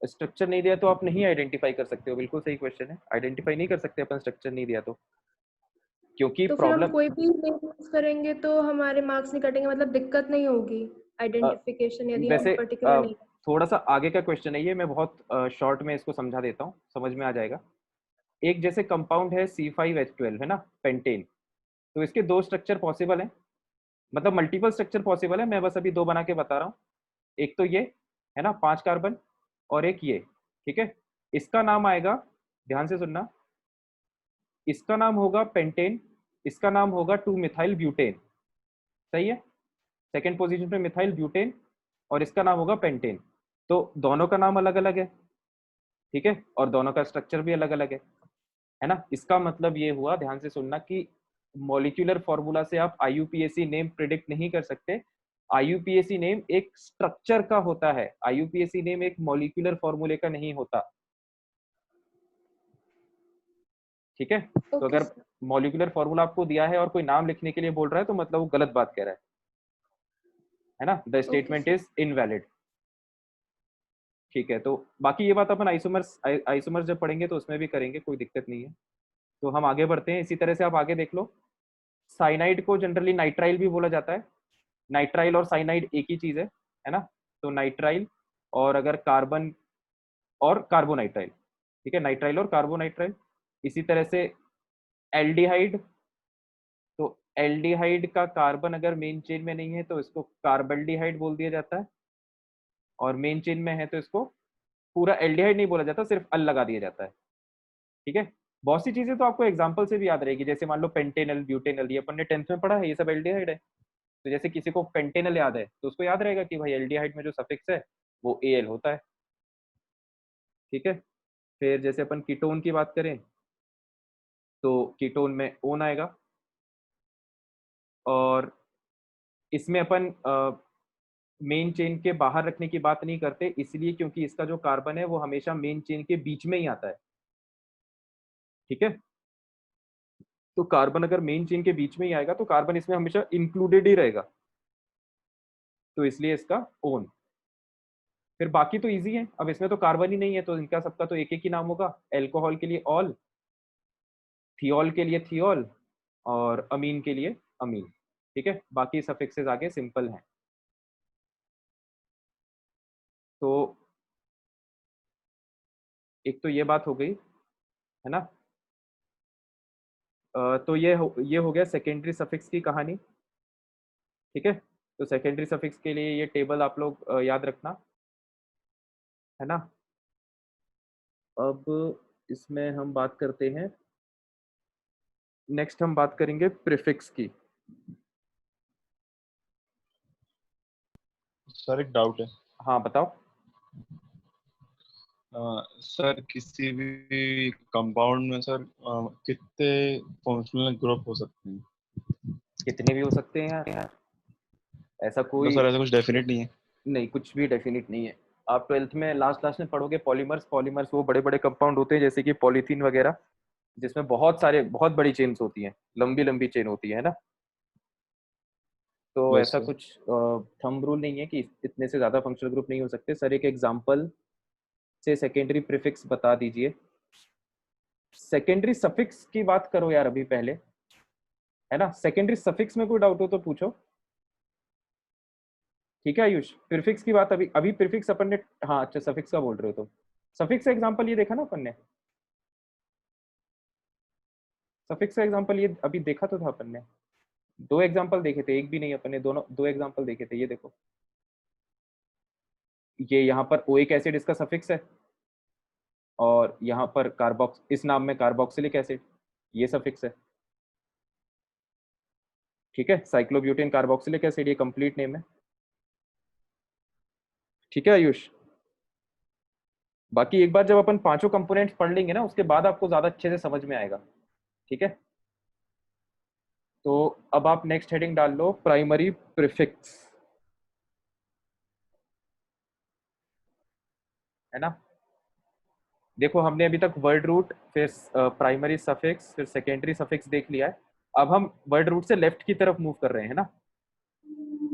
स्ट्रक्चर नहीं दिया तो आप नहीं आइडेंटिफाई कर सकते हो, बिल्कुल सही क्वेश्चन है। आइडेंटिफाई नहीं कर सकते अपन स्ट्रक्चर नहीं दिया तो, क्योंकि तो फिर हम प्रॉब्लम, कोई भी नेम यूज करेंगे तो हमारे मार्क्स नहीं कटेंगे, मतलब दिक्कत नहीं होगी आइडेंटिफिकेशन यदि हम वैसे पर्टिकुलर नहीं। थोड़ा सा आगे का क्वेश्चन है ये, मैं बहुत शॉर्ट में इसको समझा देता हूँ, समझ में आ जाएगा। एक जैसे कंपाउंड है C5H12, है ना, पेंटेन। तो इसके दो स्ट्रक्चर पॉसिबल हैं, मतलब मल्टीपल स्ट्रक्चर पॉसिबल है। मैं बस अभी दो बना के बता रहा हूँ। एक तो ये, है ना, 5 कार्बन, और एक ये, ठीक है। इसका नाम आएगा, ध्यान से सुनना, इसका नाम होगा पेंटेन, इसका नाम होगा 2 मिथाइल ब्यूटेन, सही है। सेकेंड पोजीशन पे मिथाइल ब्यूटेन, और इसका नाम होगा पेंटेन। तो दोनों का नाम अलग अलग है, ठीक है, और दोनों का स्ट्रक्चर भी अलग अलग है ना। इसका मतलब ये हुआ, ध्यान से सुनना, कि मॉलिक्यूलर फॉर्मूला से आप IUPAC नेम प्रिडिक्ट नहीं कर सकते। IUPAC नेम एक स्ट्रक्चर का होता है, IUPAC नेम एक मॉलिक्यूलर फॉर्मूले का नहीं होता, ठीक है। तो ओके अगर सर। मॉलिक्यूलर फॉर्मूला आपको दिया है और कोई नाम लिखने के लिए बोल रहा है तो मतलब वो गलत बात कह रहा है ना। The statement sir. Is invalid, ठीक है। तो बाकी ये बात अपन आइसोमर्स जब पढ़ेंगे तो उसमें भी करेंगे, कोई दिक्कत नहीं है। तो हम आगे बढ़ते हैं। इसी तरह से आप आगे देख लो, साइनाइड को जनरली नाइट्राइल भी बोला जाता है। नाइट्राइल और साइनाइड एक ही चीज है ना। तो नाइट्राइल और अगर कार्बन और कार्बोनाइट्राइल, ठीक है, नाइट्राइल और कार्बोनाइट्राइल। इसी तरह से एल्डिहाइड, तो एल्डिहाइड का कार्बन अगर मेन चेन में नहीं है तो इसको कार्बल्डिहाइड बोल दिया जाता है, और मेन चेन में है तो इसको पूरा एल्डिहाइड नहीं बोला जाता, सिर्फ अल लगा दिया जाता है, ठीक है। बहुत सी चीजें तो आपको एग्जांपल से भी याद रहेगी, जैसे मान लो पेंटेनल, ब्यूटेनल, ये अपन ने 10th में पढ़ा है, ये सब एल्डिहाइड है। तो जैसे किसी को पेंटेनल याद है तो उसको याद रहेगा कि भाई एल्डिहाइड में जो सफिक्स है वो Al होता है, ठीक है। फिर जैसे अपन कीटोन की बात करें तो कीटोन में ओन आएगा, और इसमें अपन मेन चेन के बाहर रखने की बात नहीं करते, इसलिए क्योंकि इसका जो कार्बन है वो हमेशा मेन चेन के बीच में ही आता है, ठीक है। तो कार्बन अगर मेन चेन के बीच में ही आएगा तो कार्बन इसमें हमेशा इंक्लूडेड ही रहेगा, तो इसलिए इसका ओन। फिर बाकी तो इजी है, अब इसमें तो कार्बन ही नहीं है तो इनका सबका तो एक एक ही नाम होगा। एल्कोहल के लिए ऑल, थियोल के लिए थियोल, और अमीन के लिए अमीन। ठीक है, बाकी सफिक्सेस आगे सिंपल हैं। तो एक तो ये बात हो गई है ना। तो ये हो गया सेकेंडरी सफिक्स की कहानी। ठीक है, तो सेकेंडरी सफिक्स के लिए ये टेबल आप लोग याद रखना, है ना। अब इसमें हम बात करते हैं, नेक्स्ट हम बात करेंगे प्रीफिक्स की। सर एक डाउट है। हाँ बताओ। सर किसी भी कंपाउंड में सर कितने फंक्शनल ग्रुप हो सकते हैं? कितने भी हो सकते हैं यार, ऐसा कोई सर ऐसा कुछ डेफिनेट नहीं है? नहीं, कुछ भी डेफिनेट नहीं है। आप 12th में लास्ट क्लास में पढ़ोगे पॉलीमर्स। पॉलीमर्स वो बड़े बड़े कंपाउंड होते हैं जैसे कि पॉलीथीन वगैरह, जिसमें बहुत बड़ी चेन्स होती हैं, लंबी लंबी चेन होती है ना। तो यस ऐसा सर। कुछ थंब रूल नहीं है कि इतने से ज्यादा फंक्शनल ग्रुप नहीं हो सकते। सर एक एग्जांपल से सेकेंडरी प्रीफिक्स बता दीजिए। सेकेंडरी सफिक्स की बात करो यार अभी पहले, है ना। सेकेंडरी सफिक्स में कोई डाउट हो तो पूछो। ठीक है आयुष, प्रीफिक्स की बात अभी अभी प्रीफिक्स अपन ने, हाँ अच्छा सफिक्स का बोल रहे हो तुम। सफिक्स का एग्जांपल ये देखा ना अपन ने, सफिक्स का एग्जांपल ये अभी देखा तो था अपन ने। दो एग्जांपल देखे थे, एक भी नहीं अपन ने, दोनों दो एग्जांपल देखे थे। ये देखो, ये यहाँ पर ओइक एसिड इसका सफिक्स है, और यहाँ पर कार्बोक्स, इस नाम में कार्बोक्सिलिक एसिड, ये सफिक्स है। ठीक है, साइक्लोब्यूटेन कार्बोक्सिलिक एसिड, ये कंप्लीट नेम है। ठीक है आयुष, बाकी एक बार जब अपन पांचों कंपोनेंट्स पढ़ लेंगे ना, उसके बाद आपको ज्यादा अच्छे से समझ में आएगा। ठीक है, तो अब आप नेक्स्ट हेडिंग डाल लो, प्राइमरी प्रीफिक्स, है ना। देखो हमने अभी तक वर्ड रूट, फिर प्राइमरी सफिक्स, फिर सेकेंडरी सफिक्स देख लिया है। अब हम वर्ड रूट से लेफ्ट की तरफ मूव कर रहे हैं ना।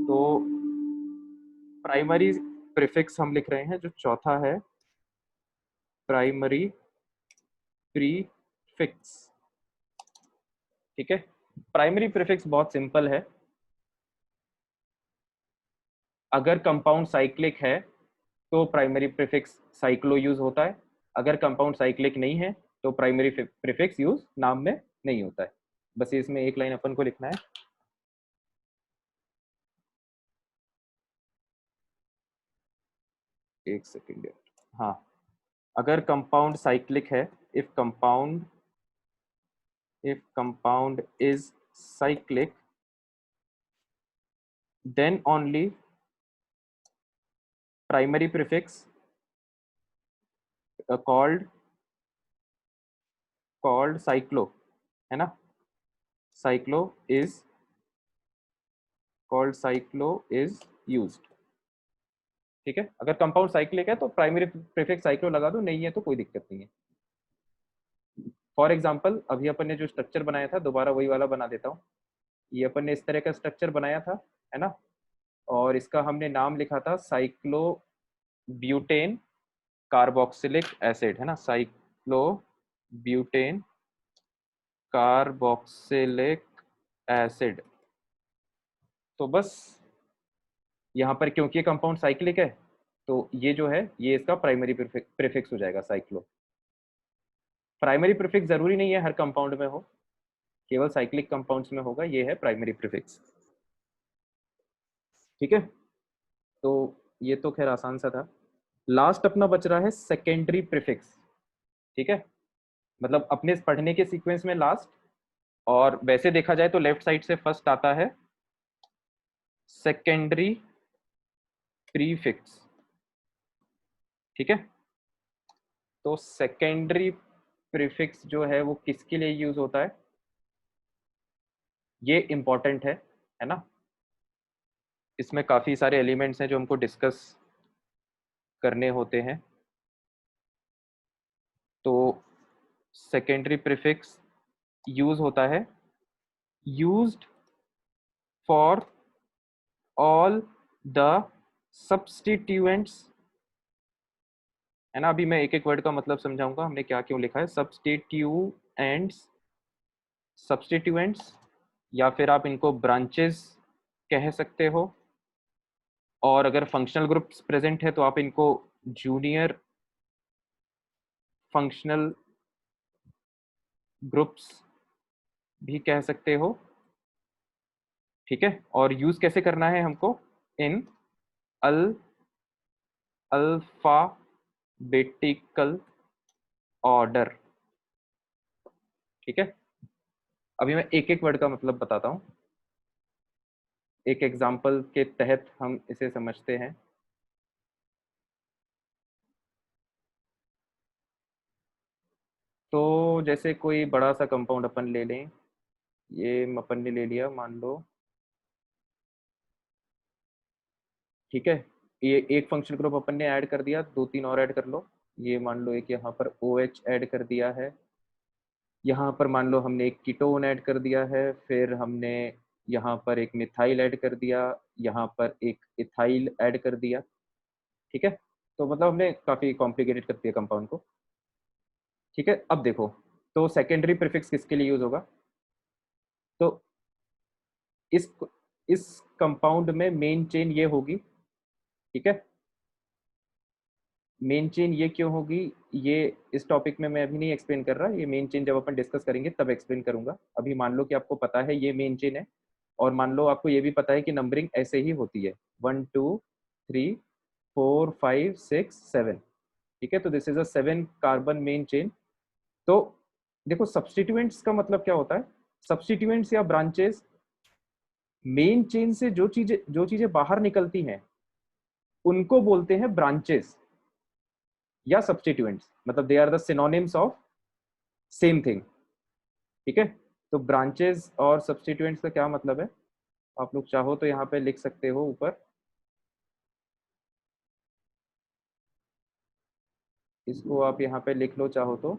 तो प्राइमरी प्रीफिक्स हम लिख रहे हैं, जो चौथा है प्राइमरी प्रीफिक्स। ठीक है, प्राइमरी प्रीफिक्स बहुत सिंपल है। अगर कंपाउंड साइक्लिक है तो प्राइमरी प्रीफिक्स साइक्लो यूज होता है। अगर कंपाउंड साइक्लिक नहीं है तो प्राइमरी प्रीफिक्स यूज नाम में नहीं होता है। बस इसमें एक लाइन अपन को लिखना है। एक सेकेंड, हाँ, अगर कंपाउंड साइक्लिक है, if compound is cyclic, then only primary prefix called cyclo, है ना। cyclo is used। ठीक है, अगर कंपाउंड साइक्लिक है तो प्राइमरी प्रीफिक्स साइक्लो लगा दो, नहीं है तो कोई दिक्कत नहीं है। फॉर एग्जांपल अभी अपन ने जो स्ट्रक्चर बनाया था, दोबारा वही वाला बना देता हूँ। ये अपन ने इस तरह का स्ट्रक्चर बनाया था, है ना, और इसका हमने नाम लिखा था साइक्लो ब्यूटेन कार्बोक्सिलिक एसिड, है ना, साइक्लो ब्यूटेन कार्बोक्सिलिक एसिड। तो बस यहाँ पर क्योंकि कंपाउंड साइक्लिक है तो ये जो है ये इसका प्राइमरी प्रीफिक्स हो जाएगा, साइक्लो। प्राइमरी प्रीफिक्स जरूरी नहीं है हर कंपाउंड में हो, केवल साइक्लिक कंपाउंड्स में होगा, ये है प्राइमरी प्रीफिक्स। ठीक है, तो ये तो खैर आसान सा था। लास्ट अपना बच रहा है सेकेंडरी प्रीफिक्स। ठीक है, मतलब अपने पढ़ने के सीक्वेंस में लास्ट, और वैसे देखा जाए तो लेफ्ट साइड से फर्स्ट आता है सेकेंडरी प्रीफिक्स। ठीक है, तो सेकेंडरी प्रीफिक्स जो है वो किसके लिए यूज होता है, ये इंपॉर्टेंट है ना। इसमें काफी सारे एलिमेंट्स हैं जो हमको डिस्कस करने होते हैं। तो सेकेंडरी प्रीफिक्स यूज होता है, used for all the substituents, है ना। अभी मैं एक एक वर्ड का मतलब समझाऊंगा हमने क्या क्यों लिखा है। सब्स्टिट्यूएंट्स, सब्स्टिट्यूएंट्स, या फिर आप इनको ब्रांचेस कह सकते हो, और अगर फंक्शनल ग्रुप्स प्रेजेंट है तो आप इनको जूनियर फंक्शनल ग्रुप्स भी कह सकते हो, ठीक है। और यूज कैसे करना है हमको, इन अल्फाबेटिकल ऑर्डर, ठीक है। अभी मैं एक एक वर्ड का मतलब बताता हूँ, एक एग्जाम्पल के तहत हम इसे समझते हैं। तो जैसे कोई बड़ा सा कंपाउंड अपन ले लें, ये अपन ने ले लिया मान लो, ठीक है। ये एक फंक्शन ग्रुप अपन ने ऐड कर दिया, 2-3 और ऐड कर लो। ये मान लो एक यहाँ पर OH ऐड कर दिया है, यहाँ पर मान लो हमने एक कीटोन ऐड कर दिया है, फिर हमने यहाँ पर एक मिथाइल ऐड कर दिया, यहाँ पर एक इथाइल ऐड कर दिया, ठीक है। तो मतलब हमने काफी कॉम्प्लिकेटेड कर दिया कंपाउंड को, ठीक है। अब देखो, तो सेकेंडरी प्रीफिक्स किसके लिए यूज होगा, तो इस कंपाउंड में मेन चेन ये होगी, ठीक है। मेन चेन ये क्यों होगी, ये इस टॉपिक में मैं अभी नहीं एक्सप्लेन कर रहा, ये मेन चेन जब अपन डिस्कस करेंगे तब एक्सप्लेन करूंगा। अभी मान लो कि आपको पता है ये मेन चेन है, और मान लो आपको ये भी पता है कि नंबरिंग ऐसे ही होती है 1 2 3 4 5 6 7, ठीक है। तो this is a 7 carbon main chain. तो देखो सब्स्टिट्यूएंट्स का मतलब क्या होता है, सब्स्टिट्यूएंट्स या ब्रांचेस मेन चेन से जो चीजें बाहर निकलती हैं उनको बोलते हैं ब्रांचेस या सब्स्टिट्यूएंट्स, मतलब they are the synonyms of same thing, ठीक है। तो ब्रांचेस और सब्स्टिट्यूएंट्स का क्या मतलब है, आप लोग चाहो तो यहाँ पे लिख सकते हो ऊपर, इसको आप यहाँ पे लिख लो चाहो तो,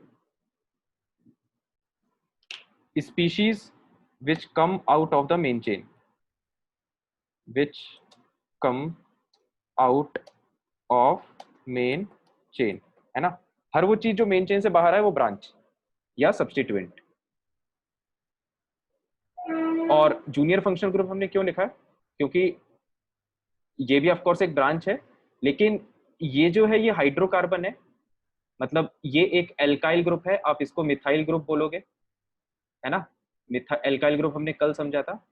species which come out of the main chain, which come out of main chain, है ना। हर वो चीज जो मेन चेन से बाहर है वो ब्रांच या सब्स्टिट्यूएंट। और जूनियर फंक्शनल ग्रुप हमने क्यों लिखा है, क्योंकि ये भी ऑफ कोर्स एक ब्रांच है, लेकिन ये जो है ये हाइड्रोकार्बन है, मतलब ये एक एल्काइल ग्रुप है, आप इसको मिथाइल ग्रुप बोलोगे, है ना। एल्काइल ग्रुप हमने कल समझा था,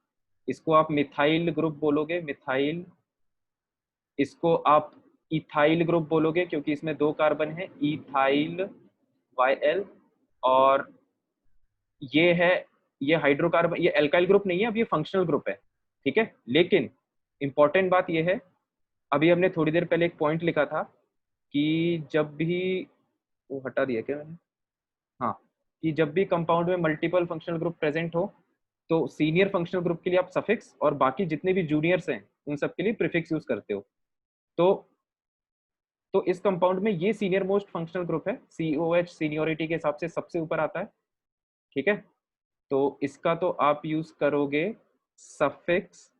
इसको आप मिथाइल ग्रुप बोलोगे, मिथाइल। इसको आप इथाइल ग्रुप बोलोगे क्योंकि इसमें 2 कार्बन है, इथाइल YL। और ये है, ये हाइड्रोकार्बन, ये एल्काइल ग्रुप नहीं है, अब ये फंक्शनल ग्रुप है, ठीक है। लेकिन इंपॉर्टेंट बात ये है, अभी हमने थोड़ी देर पहले एक पॉइंट लिखा था कि जब भी, वो हटा दिया क्या मैंने, हाँ, कि जब भी कंपाउंड में मल्टीपल फंक्शनल ग्रुप प्रेजेंट हो तो सीनियर फंक्शनल ग्रुप के लिए आप सफिक्स और बाकी जितने भी जूनियर्स हैं उन सब के लिए प्रीफिक्स यूज करते हो। तो इस कंपाउंड में ये सीनियर मोस्ट फंक्शनल ग्रुप है, COH सीनियोरिटी के हिसाब से सबसे ऊपर आता है, ठीक है। तो इसका तो आप यूज करोगे सफिक्स,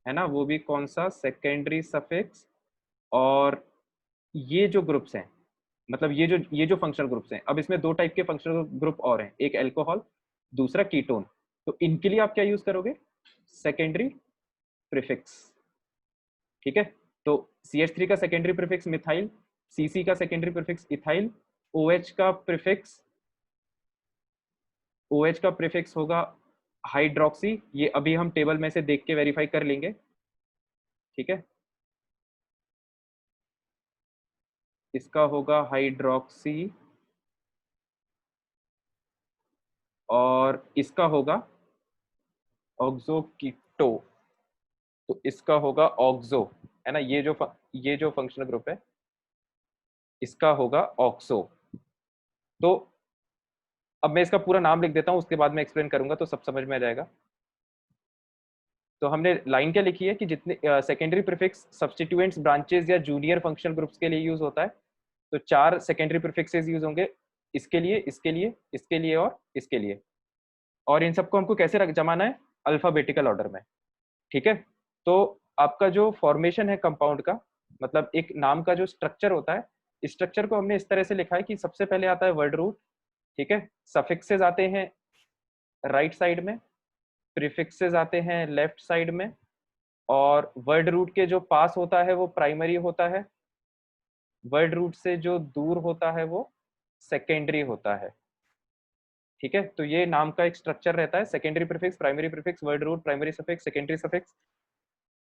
है ना, वो भी कौन सा, सेकेंडरी सफिक्स। और ये जो ग्रुप्स हैं, मतलब ये जो फंक्शनल ग्रुप्स हैं, अब इसमें 2 टाइप के फंक्शनल ग्रुप और हैं, एक अल्कोहल, दूसरा कीटोन। तो इनके लिए आप क्या यूज करोगे, सेकेंडरी प्रीफिक्स, ठीक है। तो CH3 का सेकेंडरी प्रीफिक्स मिथाइल, CC का सेकेंडरी प्रीफिक्स इथाइल, OH का प्रीफिक्स होगा हाइड्रोक्सी। ये अभी हम टेबल में से देख के वेरीफाई कर लेंगे, ठीक है। इसका होगा हाइड्रोक्सी, और इसका होगा ऑक्सोकीटो, तो इसका होगा ऑक्सो, है ना। ये जो फंक्शनल ग्रुप है इसका होगा ऑक्सो। तो अब मैं इसका पूरा नाम लिख देता हूं, उसके बाद मैं एक्सप्लेन करूंगा तो सब समझ में आ जाएगा। तो हमने लाइन क्या लिखी है कि जितने सेकेंडरी प्रीफिक्स सब्स्टिट्यूएंट्स, ब्रांचेस या जूनियर फंक्शनल ग्रुप्स के लिए यूज होता है। तो 4 सेकेंडरी प्रीफिक्सेस यूज होंगे, इसके लिए, इसके लिए, इसके लिए और इसके लिए, और इन सबको हमको कैसे जमाना है, अल्फाबेटिकल ऑर्डर में। ठीक है, तो आपका जो फॉर्मेशन है कंपाउंड का, मतलब एक नाम का जो स्ट्रक्चर होता है, इस स्ट्रक्चर को हमने इस तरह से लिखा है कि सबसे पहले आता है वर्ड रूट, ठीक है, सफिक्सेस आते हैं राइट साइड में, प्रीफिक्सेस आते हैं लेफ्ट साइड में, और वर्ड रूट के जो पास होता है वो प्राइमरी होता है, वर्ड रूट से जो दूर होता है वो सेकेंडरी होता है। ठीक है, तो ये नाम का एक स्ट्रक्चर रहता है, secondary prefix, primary prefix, word root, primary suffix, secondary suffix.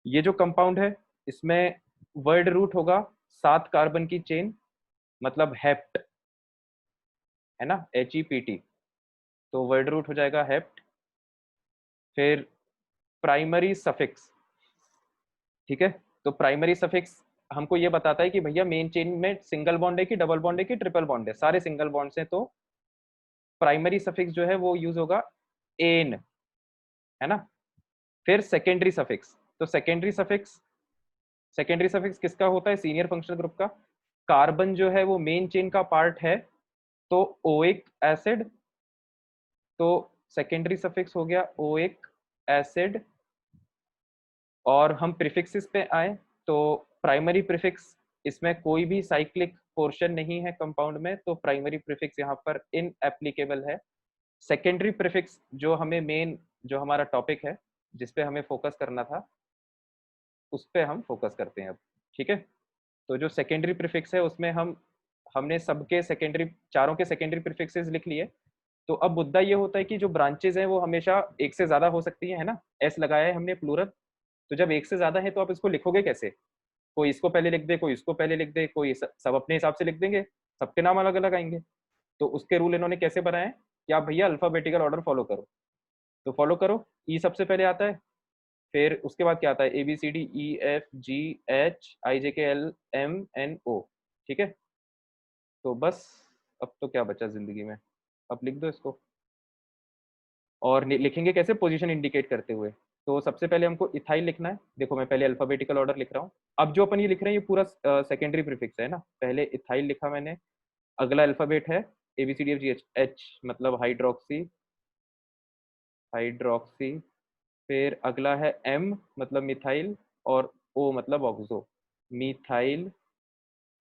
ये जो कंपाउंड है इसमें वर्ड रूट होगा 7 कार्बन की चेन, मतलब हेप्ट, है ना, HEPT, तो वर्ड रूट हो जाएगा हेप्ट। फिर प्राइमरी सफिक्स, ठीक है, तो प्राइमरी सफिक्स हमको ये बताता है कि भैया मेन चेन में सिंगल बॉन्ड है कि डबल बॉन्ड है कि ट्रिपल बॉन्ड है, सारे सिंगल बॉन्ड्स हैं, तो प्राइमरी सफिक्स जो है वो यूज होगा एन, है ना। फिर सेकेंडरी सफिक्स, तो सेकेंडरी सफिक्स किसका होता है, सीनियर फंक्शनल ग्रुप का। कार्बन जो है वो मेन चेन का पार्ट है, तो ओइक एसिड, तो सेकेंडरी सफिक्स हो गया ओइक एसिड। और हम प्रीफिक्सेस पे आए, तो प्राइमरी प्रीफिक्स, इसमें कोई भी साइक्लिक पोर्शन नहीं है कंपाउंड में, तो प्राइमरी प्रीफिक्स यहाँ पर इनएप्लीकेबल है। सेकेंडरी प्रीफिक्स जो हमें मेन, जो हमारा टॉपिक है जिस पे हमें फोकस करना था, उस पे हम फोकस करते हैं अब। ठीक है, तो जो सेकेंडरी प्रीफिक्स है उसमें हमने सबके सेकेंडरी, चारों के सेकेंडरी प्रीफिक्सेस लिख लिए। तो अब मुद्दा ये होता है कि जो ब्रांचेज हैं वो हमेशा एक से ज्यादा हो सकती है ना, एस लगाया है हमने प्लूरल, तो जब एक से ज्यादा है तो आप इसको लिखोगे कैसे, कोई इसको पहले लिख दे, कोई इसको पहले लिख दे, कोई सब अपने हिसाब से लिख देंगे, सबके नाम अलग अलग आएंगे। तो उसके रूल इन्होंने कैसे बनाए कि आप भैया अल्फाबेटिकल ऑर्डर फॉलो करो, तो फॉलो करो। ई सबसे पहले आता है, फिर उसके बाद क्या आता है, ABCDEFGHIJKLMNO। ठीक है, तो बस अब तो क्या बचा जिंदगी में, अब लिख दो इसको। और लिखेंगे कैसे, पोजीशन इंडिकेट करते हुए। तो सबसे पहले हमको इथाइल लिखना है, देखो मैं पहले अल्फाबेटिकल ऑर्डर लिख रहा हूँ। अब जो अपन ये लिख रहे हैं ये पूरा सेकेंडरी प्रीफिक्स है ना, पहले इथाइल लिखा मैंने, अगला अल्फाबेट है ABCDFGH, H मतलब हाइड्रोक्सी, हाइड्रोक्सी। फिर अगला है M मतलब मिथाइल, और O मतलब ऑक्सो, मिथाइल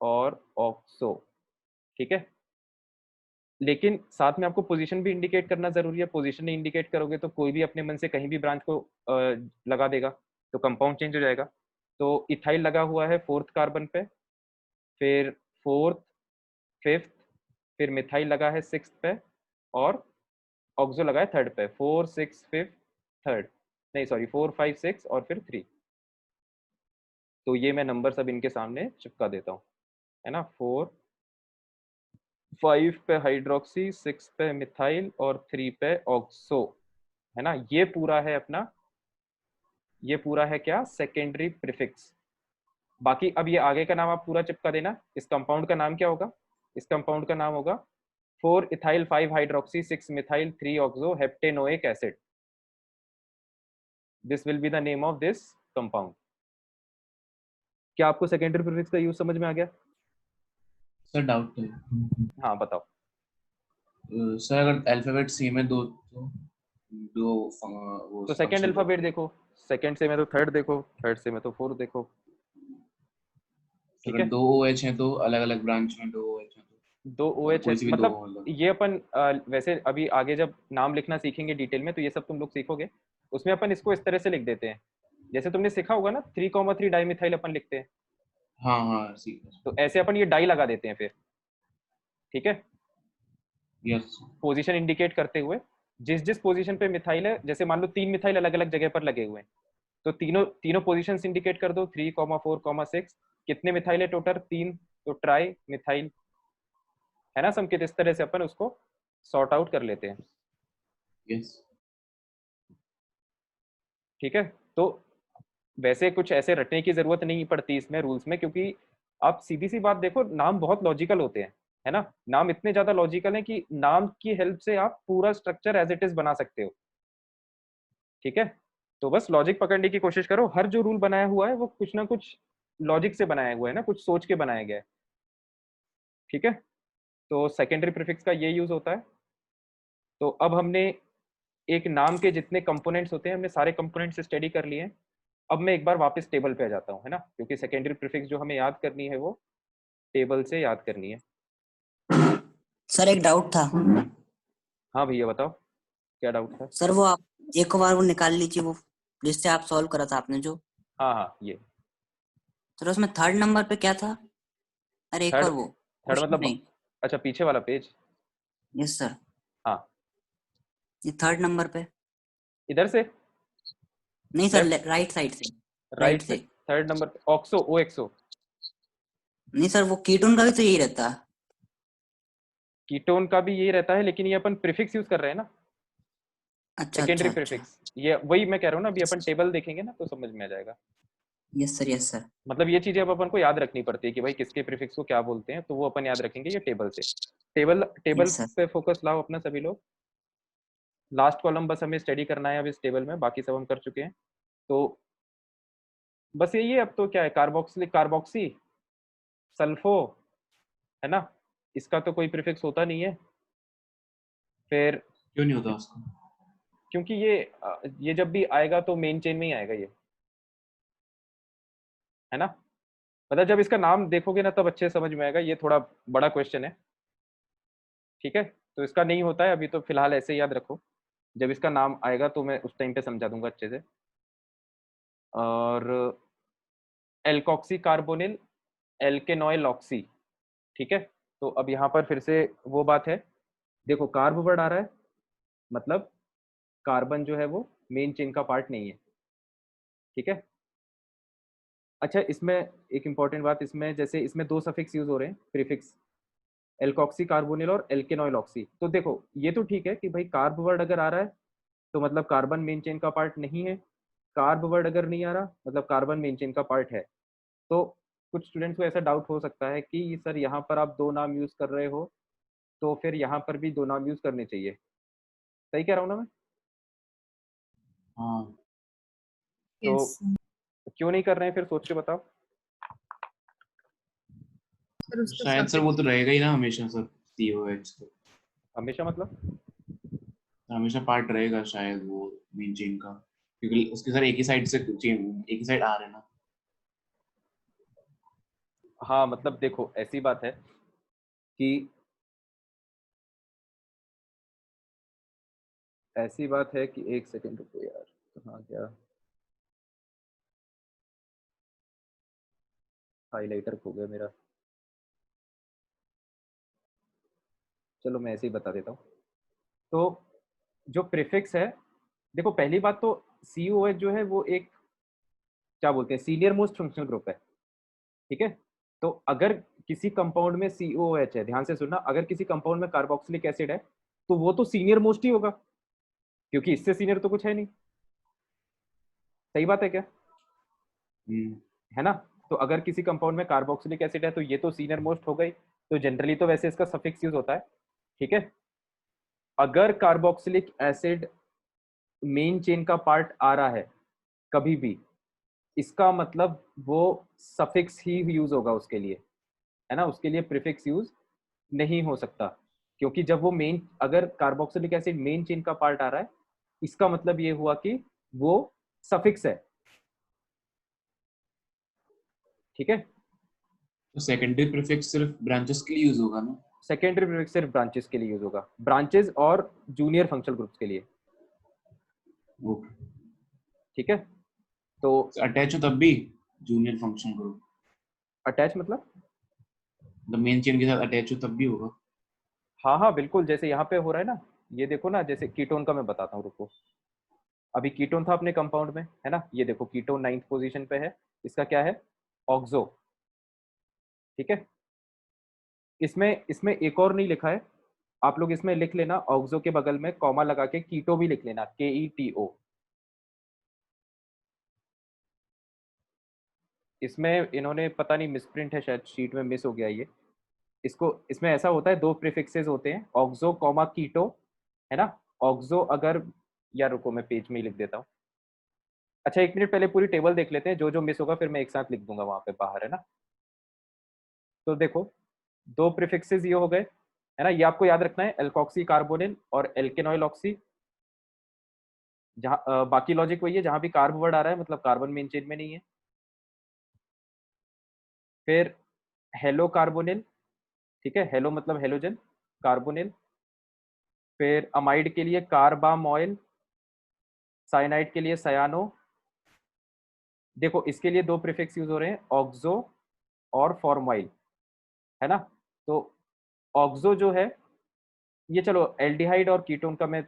और ऑक्सो। ठीक है, लेकिन साथ में आपको पोजीशन भी इंडिकेट करना जरूरी है, पोजीशन नहीं इंडिकेट करोगे तो कोई भी अपने मन से कहीं भी ब्रांच को लगा देगा, तो कंपाउंड चेंज हो जाएगा। तो इथाइल लगा हुआ है 4th कार्बन पे, फिर 4th, 5th, फिर मिथाइल लगा है 6th पे, और ऑक्सो लगा है 3rd पे, 4 6 5 3rd, नहीं सॉरी 4 5 6 और फिर 3। तो ये मैं नंबर सब इनके सामने चिपका देता हूँ, है ना, 4 5 पे हाइड्रोक्सी, 6 पे मिथाइल और 3 पे ऑक्सो, है ना। ये पूरा है अपना, ये पूरा है क्या, सेकेंडरी प्रीफिक्स। बाकी अब ये आगे का नाम आप पूरा चिपका देना। इस कंपाउंड का नाम क्या होगा, इस कंपाउंड का नाम होगा 4 ethyl 5 hydroxy 6 methyl 3 oxo heptanoic acid. This will be the name of this compound. क्या आपको सेकेंडरी प्रीफिक्स का यूज समझ में आ गया? सर डाउट है, हाँ बताओ। सर अगर अल्फाबेट सेम है दो तो वो तो सेकेंड function अल्फाबेट देखो, सेकेंड से मैं तो थर्ड देखो, थर्ड से मैं तो फोर्थ देखो। ठीक अगर है, दो OH हैं तो अलग अलग ब्रांच में दो OH हैं दो तो OH है, कोई सी भी दो मतलब ये अपन वैसे अभी आगे जब नाम लिखना सीखेंगे डिटेल में तो ये सब तुम लोग सीखोगे, उसमें अपन इसको इस तरह से लिख देते हैं, जैसे तुमने सीखा होगा ना 3,3 डाइमिथाइल अपन लिखते हैं, हाँ हाँ ठीक है, तो ऐसे अपन ये डाई लगा देते हैं फिर। ठीक है, यस पोजीशन इंडिकेट करते हुए, जिस जिस पोजीशन पे मिथाइल है, जैसे मान लो 3 मिथाइल अलग अलग जगह पर लगे हुए हैं, तो तीनों तीनों पोजीशन इंडिकेट कर दो, 3,4,6। कितने मिथाइल है टोटल, 3, तो ट्राई मिथाइल, है ना संकेत। इस तरह से अपन उसको सॉर्ट आउट कर लेते हैं। यस ठीक है, तो वैसे कुछ ऐसे रटने की जरूरत नहीं पड़ती इसमें रूल्स में, क्योंकि आप सीधी सी बात देखो, नाम बहुत लॉजिकल होते हैं, है ना, नाम इतने ज्यादा लॉजिकल हैं कि नाम की हेल्प से आप पूरा स्ट्रक्चर एज इट इज बना सकते हो। ठीक है, तो बस लॉजिक पकड़ने की कोशिश करो, हर जो रूल बनाया हुआ है वो कुछ ना कुछ लॉजिक से बनाया हुआ है ना, कुछ सोच के बनाया गया है। ठीक है, तो सेकेंडरी प्रीफिक्स का ये यूज होता है। तो अब हमने एक नाम के जितने कंपोनेंट्स होते हैं हमने सारे कंपोनेंट्स स्टडी कर लिए हैं। अब मैं एक बार वापस टेबल पे आ जाता हूँ, है ना, क्योंकि सेकेंडरी प्रीफिक्स जो हमें याद करनी है वो टेबल से याद करनी है। सर एक डाउट था हाँ भैया बताओ, क्या डाउट था? सर। वो आप एक बार वो निकाल लीजिए, वो जिससे आप सॉल्व करा था आपने जो। हाँ हाँ, ये सर उसमें थर्ड नंबर पे क्या था? अरे एक थर्ड, और वो थर्ड क्वेश्चन मतलब नहीं। अच्छा पीछे वाला पेज। यस सर, हाँ, ये थर्ड नंबर पे। इधर से नहीं सर, लेफ्ट राइट साइड से। राइट राइट से से। थर्ड नंबर पे ऑक्सो ओ एक्सो। नहीं सर, वो कीटोन का भी तो यही रहता है। कीटोन का भी यही रहता है, लेकिन ये अपन प्रीफिक्स यूज कर रहे हैं ना, अच्छा सेकेंडरी अच्छा अच्छा। प्रीफिक्स। ये वही मैं कह रहा हूँ ना, अभी अपन टेबल देखेंगे ना तो समझ में आ जाएगा। Yes sir yes sir. मतलब ये चीजें अब अपन को याद रखनी पड़ती है कि भाई किसके प्रीफिक्स को क्या बोलते हैं, तो वो अपन याद रखेंगे ये टेबल से। Table table yes sir. पे फोकस लाओ अपना सभी लोग। लास्ट कॉलम बस हमें स्टडी करना है अब इस टेबल में, बाकी सब हम कर चुके हैं। तो बस यही है, अब तो क्या है, कार्बोक्सिलिक कार्बोक्सी सल्फो, है ना, इसका तो कोई प्रीफिक्स होता नहीं है। फिर क्यों नहीं होता उसका? क्योंकि ये जब भी आएगा तो मेन चेन में ही आएगा ये, है ना। मतलब जब इसका नाम देखोगे ना तब अच्छे से समझ में आएगा, ये थोड़ा बड़ा क्वेश्चन है, ठीक है। तो इसका नहीं होता है अभी, तो फिलहाल ऐसे ही याद रखो, जब इसका नाम आएगा तो मैं उस टाइम पे समझा दूंगा अच्छे से। और एल्कोक्सी कार्बोनिल एल्केनॉइल ऑक्सी, ठीक है। तो अब यहाँ पर फिर से वो बात है, देखो कार्ब वर्ड आ रहा है, मतलब कार्बन जो है वो मेन चेन का पार्ट नहीं है, ठीक है। अच्छा, इसमें एक इंपॉर्टेंट बात, इसमें जैसे इसमें दो सफिक्स यूज हो रहे हैं प्रीफिक्स, एल्कोक्सी कार्बोनिल और एल्केनॉइल ऑक्सी। तो देखो ये तो ठीक है कि भाई कार्ब वर्ड अगर आ रहा है तो मतलब कार्बन मेन चेन का पार्ट नहीं है, कार्ब वर्ड अगर नहीं आ रहा मतलब कार्बन मेन चेन का पार्ट है। तो कुछ स्टूडेंट्स को ऐसा डाउट हो सकता है कि सर यहाँ पर आप दो नाम यूज कर रहे हो, तो फिर यहाँ पर भी दो नाम यूज करने चाहिए। सही कह रहा हूँ ना मैं? हाँ तो यस क्यों नहीं कर रहे हैं फिर, सोच के बताओ। सर, उसका शायद सर वो तो रहेगा ही ना हमेशा सर, COH तो हमेशा मतलब हमेशा पार्ट रहेगा शायद वो मेन चेन का, क्योंकि उसके सर एक ही साइड से चेन, एक ही साइड आ रहे हैं ना। हाँ, मतलब देखो ऐसी बात है कि एक सेकंड रुको यार, कहाँ गया हाइलाइटर, खो गया मेरा। चलो मैं ऐसे ही बता देता हूँ। तो जो प्रीफिक्स है, देखो पहली बात तो COH जो है वो एक क्या बोलते हैं, सीनियर मोस्ट फंक्शनल ग्रुप है, ठीक है। तो अगर किसी कंपाउंड में COH है, ध्यान से सुनना, अगर किसी कंपाउंड में कार्बोक्सिलिक एसिड है तो वो तो सीनियर मोस्ट ही होगा, क्योंकि इससे सीनियर तो कुछ है नहीं। सही बात है क्या? है ना। तो अगर किसी कंपाउंड में कार्बोक्सिलिक एसिड है तो ये तो सीनियर मोस्ट हो गई, तो जनरली तो वैसे इसका सफिक्स यूज होता है, ठीक है। अगर कार्बोक्सिलिक एसिड मेन चेन का पार्ट आ रहा है कभी भी, इसका मतलब वो सफिक्स ही यूज होगा उसके लिए, है ना, उसके लिए प्रीफिक्स यूज नहीं हो सकता। क्योंकि जब वो मेन, अगर कार्बोक्सिलिक एसिड मेन चेन का पार्ट आ रहा है, इसका मतलब ये हुआ कि वो सफिक्स है, ठीक है। तो सेकेंडरी प्रीफिक्स सिर्फ ब्रांचेस के लिए यूज होगा ना? सेकेंडरी प्रीफिक्स सिर्फ ब्रांचेस के लिए यूज होगा, ब्रांचेस और जूनियर फंक्शनल ग्रुप्स के लिए, ओके। ठीक है। तो अटैच हो तब भी जूनियर फंक्शन ग्रुप, अटैच मतलब, द मेन चेन के साथ अटैच हो तब भी होगा? हाँ हाँ बिल्कुल, जैसे यहाँ पे हो रहा है ना, ये देखो ना, जैसे कीटोन का मैं बताता हूँ, रुको। अभी कीटोन था अपने कंपाउंड में, है ना, ये देखो कीटोन 9th पोजीशन पे है, इसका क्या है, ऑक्सो, ठीक है। इसमें इसमें एक और नहीं लिखा है, आप लोग इसमें लिख लेना, ऑक्सो के बगल में कॉमा लगा के कीटो भी लिख लेना, KETO। इसमें इन्होंने पता नहीं मिसप्रिंट है, शायद शीट में मिस हो गया ये। इसको, इसमें ऐसा होता है, दो प्रीफिक्सेस होते हैं, ऑक्सो कॉमा कीटो, है ना। ऑक्सो अगर, यार रुको मैं पेज में ही लिख देता हूँ। अच्छा एक मिनट, पहले पूरी टेबल देख लेते हैं, जो जो मिस होगा फिर मैं एक साथ लिख दूंगा वहां पे बाहर, है ना। तो देखो दो प्रीफिक्सेस ये हो गए, है ना, ये आपको याद रखना है, एल्कोक्सी कार्बोनिल और एल्केनॉइल ऑक्सी। जहाँ बाकी लॉजिक वही है, जहाँ भी कार्ब वर्ड आ रहा है मतलब कार्बन मेन चेन में नहीं है। फिर हेलो कार्बोनिल, ठीक है, हेलो मतलब हेलोजन, कार्बोनिल। फिर अमाइड के लिए कार्बामॉइल, साइनाइड के लिए सयानो। देखो इसके लिए दो प्रीफिक्स यूज हो रहे हैं, ऑक्सो और फॉर्माइल, है ना। तो ऑक्सो जो है ये, चलो एल्डिहाइड और कीटोन का मैं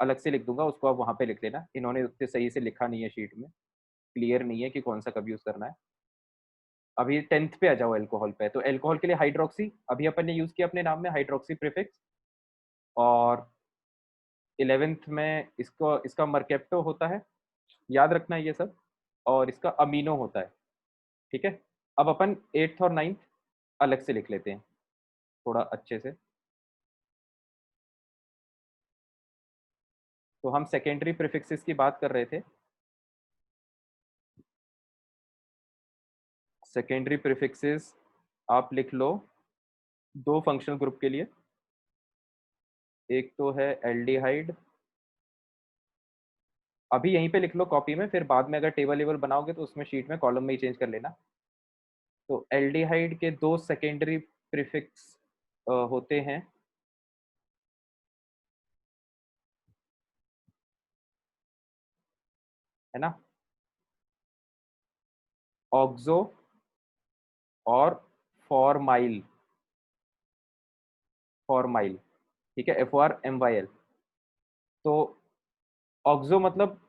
अलग से लिख दूंगा, उसको आप वहां पे लिख लेना, इन्होंने उतने सही से लिखा नहीं है शीट में, क्लियर नहीं है कि कौन सा कब यूज करना है। अभी 10th पे आ जाओ एल्कोहल पे। तो एल्कोहल के लिए हाइड्रोक्सी, अभी अपन ने यूज किया अपने नाम में हाइड्रोक्सी प्रीफिक्स। और 11th में इसको, इसका मर्केप्टो होता है, याद रखना है ये सब, और इसका अमीनो होता है, ठीक है। अब अपन 8th और 9th अलग से लिख लेते हैं थोड़ा अच्छे से। तो हम सेकेंडरी प्रीफिक्सेस की बात कर रहे थे। सेकेंडरी प्रीफिक्सेस आप लिख लो दो फंक्शनल ग्रुप के लिए, एक तो है एल्डिहाइड, अभी यहीं पे लिख लो कॉपी में, फिर बाद में अगर टेबल लेवल बनाओगे तो उसमें शीट में कॉलम में ही चेंज कर लेना। तो एल्डिहाइड के दो सेकेंडरी प्रीफिक्स होते हैं, है ना, ऑक्सो और फॉर्माइल, फॉर्माइल, ठीक है, FORMYL। तो ऑक्सो मतलब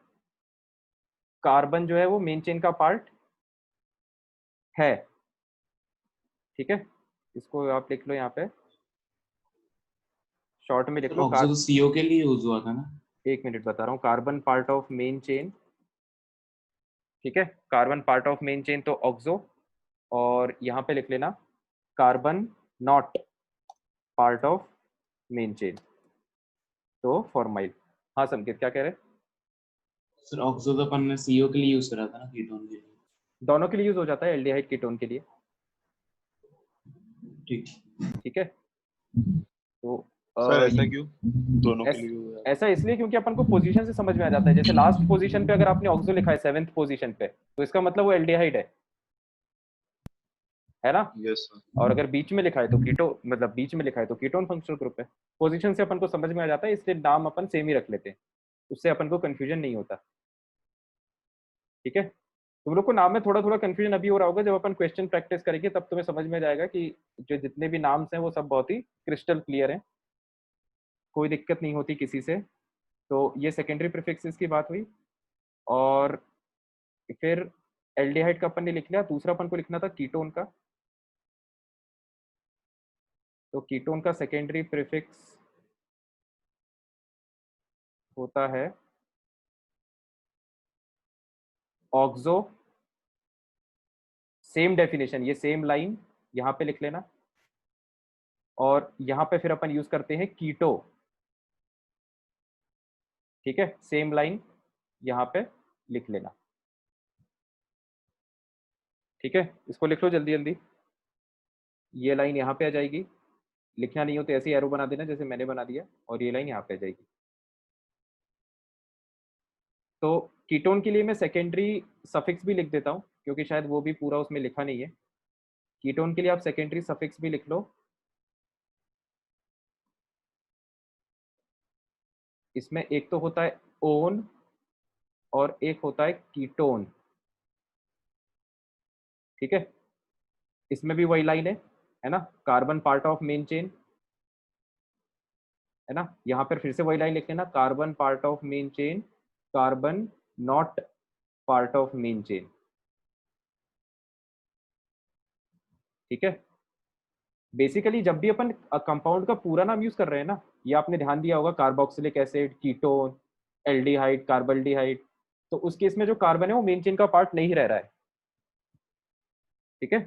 कार्बन जो है वो मेन चेन का पार्ट है, ठीक है, इसको आप लिख लो यहाँ पे, शॉर्ट में लिख लो ऑक्सो तो सीओ के लिए यूज हुआ था ना। एक मिनट बता रहा हूँ, carbon part of main chain, ठीक है, carbon part of main chain तो ऑक्सो, और यहाँ पे लिख लेना carbon not part of main chain, तो फॉर्माइल। हाँ संकेत क्या कह रहे हैं? सर ऑक्सो तो अपन ने सीओ के लिए यूज करा था ना, कीटोन के लिए। दोनों के लिए यूज हो जाता है, एल्डिहाइड कीटोन के लिए, ठीक। ठीक है। तो सर ऐसा क्यों दोनों के ऐस, लिए हुआ है? ऐसा इसलिए क्योंकि अपन को पोजीशन से समझ में आ जाता है। जैसे लास्ट पोजीशन पे अगर आपने ऑक्सो लिखा है 7th पोजीशन पे, तो इसका मतलब वो एल्डिहाइड है ना। Yes sir. और अगर बीच में लिखा है तो कीटो, मतलब बीच में लिखा है तो कीटोन फंक्शनल ग्रुप है। पोजीशन से अपन को समझ में आ जाता है, इसलिए नाम अपन सेम ही रख लेते हैं, उससे अपन को कंफ्यूजन नहीं होता, ठीक है। तुम लोग को नाम में थोड़ा थोड़ा कंफ्यूजन अभी हो रहा होगा, जब अपन क्वेश्चन प्रैक्टिस करेंगे तब तुम्हें समझ में जाएगा कि जो जितने भी नाम्स हैं वो सब बहुत ही क्रिस्टल क्लियर हैं, कोई दिक्कत नहीं होती किसी से। तो ये सेकेंडरी प्रीफिक्सेस की बात हुई। और फिर एल्डिहाइड का अपन ने लिख लिया, दूसरा अपन को लिखना था कीटोन का। तो कीटोन का सेकेंडरी प्रीफिक्स होता है ऑक्सो, सेम डेफिनेशन, ये सेम लाइन यहाँ पे लिख लेना, और यहाँ पे फिर अपन यूज करते हैं कीटो, ठीक है, सेम लाइन यहाँ पे लिख लेना, ठीक है। इसको लिख लो जल्दी जल्दी, ये लाइन यहाँ पे आ जाएगी, लिखना नहीं हो तो ऐसे एरो बना देना जैसे मैंने बना दिया, और ये लाइन यहाँ पे आ जाएगी। तो कीटोन के लिए मैं सेकेंडरी सफिक्स भी लिख देता हूँ, क्योंकि शायद वो भी पूरा उसमें लिखा नहीं है। कीटोन के लिए आप सेकेंडरी सफिक्स भी लिख लो, इसमें एक तो होता है ओन और एक होता है कीटोन, ठीक है। इसमें भी वही लाइन है ना, carbon part of main chain, है ना। यहाँ पर फिर से वही लाइन लिख लेना, carbon part of main chain, carbon not part of main chain, ठीक है। बेसिकली जब भी अपन कंपाउंड का पूरा नाम यूज कर रहे हैं ना, ये आपने ध्यान दिया होगा, कार्बोक्सिलिक एसिड, कीटोन, एल्डिहाइड, कार्बल्डिहाइड, तो उस केस में जो कार्बन है वो मेन चेन का पार्ट नहीं रह रहा है, ठीक है।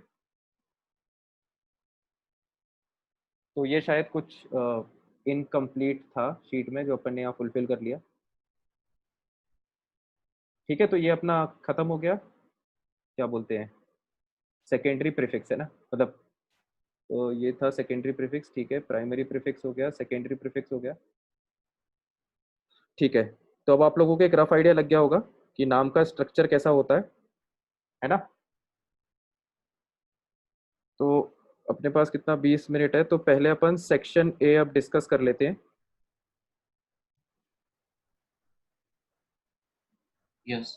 तो ये शायद कुछ इनकम्प्लीट था शीट में जो अपन ने यहाँ फुलफिल कर लिया, ठीक है। तो ये अपना खत्म हो गया, क्या बोलते हैं, सेकेंडरी प्रीफिक्स, है ना, मतलब तो ये था सेकेंडरी प्रीफिक्स, ठीक है। प्राइमरी प्रीफिक्स हो गया, सेकेंडरी प्रीफिक्स हो गया, ठीक है। तो अब आप लोगों को एक रफ आइडिया लग गया होगा कि नाम का स्ट्रक्चर कैसा होता है ना। तो अपने पास कितना 20 मिनट है, तो पहले अपन सेक्शन ए अब डिस्कस कर लेते हैं। यस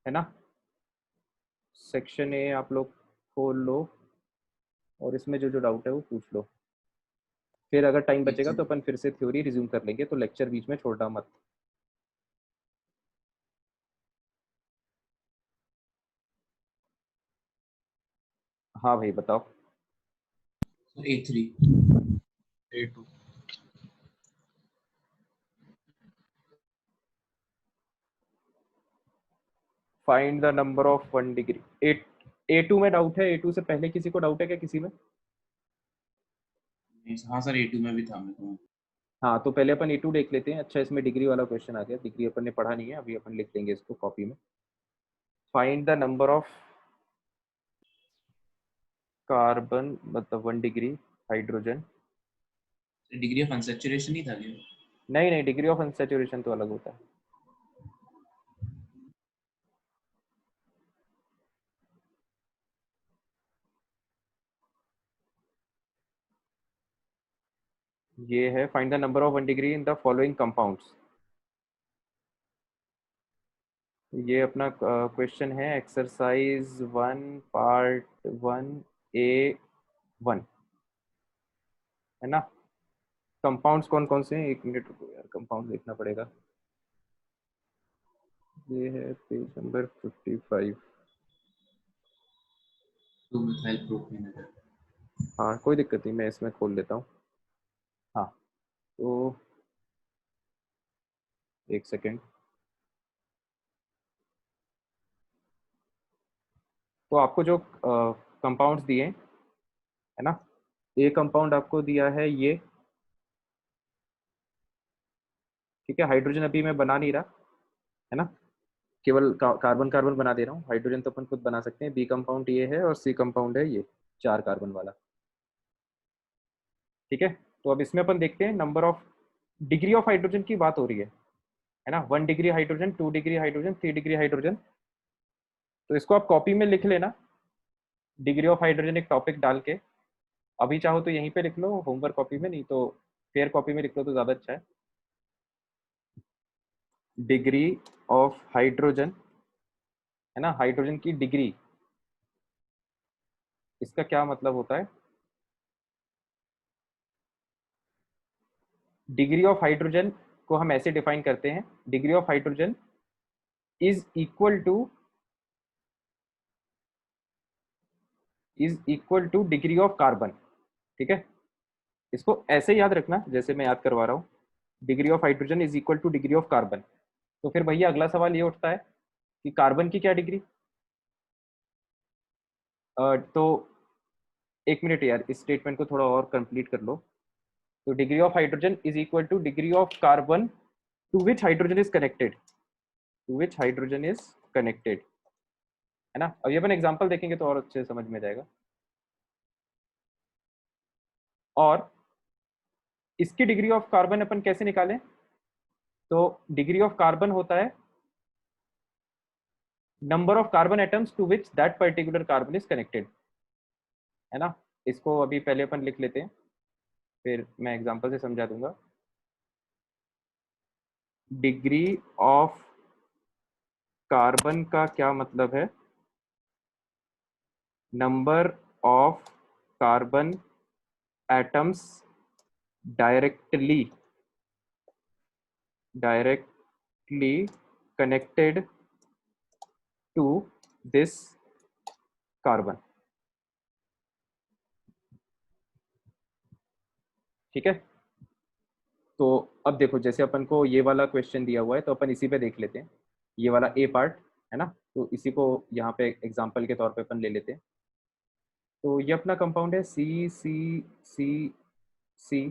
है ना, सेक्शन ए आप लोग खोल लो और इसमें जो जो डाउट है वो पूछ लो। फिर अगर टाइम बचेगा तो अपन फिर से थ्योरी रिज्यूम कर लेंगे, तो लेक्चर बीच में छोड़ना मत। हाँ भाई बताओ। A3 A2 find the number of 1 degree. A2 में डाउट है? A2 से पहले किसी को डाउट है क्या किसी में? हाँ सर A2 में भी था मेरे को। हाँ तो पहले अपन A2 देख लेते हैं। अच्छा इसमें डिग्री वाला क्वेश्चन आ गया, डिग्री अपन ने पढ़ा नहीं है, अभी अपन लिख देंगे इसको कॉपी में। Find the number of carbon मतलब 1 degree hydrogen. Degree of unsaturation ही था क्या? नहीं नहीं, डिग्री ऑफ अनसैचुरेशन तो अलग होता है। ये है find the number of 1 degree in the following compounds. ये अपना क्वेश्चन है एक्सरसाइज 1 पार्ट 1A1, है ना। कंपाउंड्स कौन कौन से हैं? 1 मिनट रुको यार, कंपाउंड देखना पड़ेगा। ये है पेज नंबर 55। 2 मिथाइल प्रोपेन है। हाँ कोई दिक्कत नहीं, मैं इसमें खोल लेता हूँ। हाँ तो एक सेकेंड। तो आपको जो कंपाउंड्स दिए हैं, है ना, ए कंपाउंड आपको दिया है ये, ठीक है। हाइड्रोजन अभी मैं बना नहीं रहा, है ना, केवल कार्बन कार्बन बना दे रहा हूँ। हाइड्रोजन तो अपन खुद बना सकते हैं। बी कंपाउंड ये है और सी कंपाउंड है ये 4 कार्बन वाला, ठीक है। तो अब इसमें अपन देखते हैं number of degree of hydrogen की बात हो रही है ना। 1 degree hydrogen, 2 degree hydrogen, 3 degree hydrogen. तो इसको आप कॉपी में लिख लेना, डिग्री ऑफ हाइड्रोजन एक टॉपिक डाल के। अभी चाहो तो यहीं पे लिख लो होमवर्क कॉपी में, नहीं तो फेयर कॉपी में लिख लो तो ज़्यादा अच्छा है। डिग्री ऑफ हाइड्रोजन, है ना, हाइड्रोजन की डिग्री, इसका क्या मतलब होता है? डिग्री ऑफ हाइड्रोजन को हम ऐसे डिफाइन करते हैं, degree of hydrogen is equal to degree of carbon, ठीक है। इसको ऐसे याद रखना जैसे मैं याद करवा रहा हूँ, degree of hydrogen is equal to degree of carbon. तो फिर भैया अगला सवाल ये उठता है कि कार्बन की क्या डिग्री। तो एक मिनट यार, इस स्टेटमेंट को थोड़ा और कंप्लीट कर लो। तो degree of hydrogen is equal to degree of carbon to which hydrogen is connected, to which hydrogen is connected, है ना। अब ये अपन एग्जांपल देखेंगे तो और अच्छे से समझ में जाएगा। और इसकी डिग्री ऑफ कार्बन अपन कैसे निकालें? तो डिग्री ऑफ कार्बन होता है number of carbon atoms to which that particular carbon is connected, है ना। इसको अभी पहले अपन लिख लेते हैं, फिर मैं एग्जांपल से समझा दूंगा। डिग्री ऑफ कार्बन का क्या मतलब है? Number of carbon atoms directly connected to this carbon, ठीक है। तो अब देखो जैसे अपन को ये वाला क्वेश्चन दिया हुआ है तो अपन इसी पे देख लेते हैं, ये वाला ए पार्ट, है ना। तो इसी को यहाँ पे एग्जांपल के तौर पे अपन ले लेते हैं। तो ये अपना कंपाउंड है सी सी सी सी,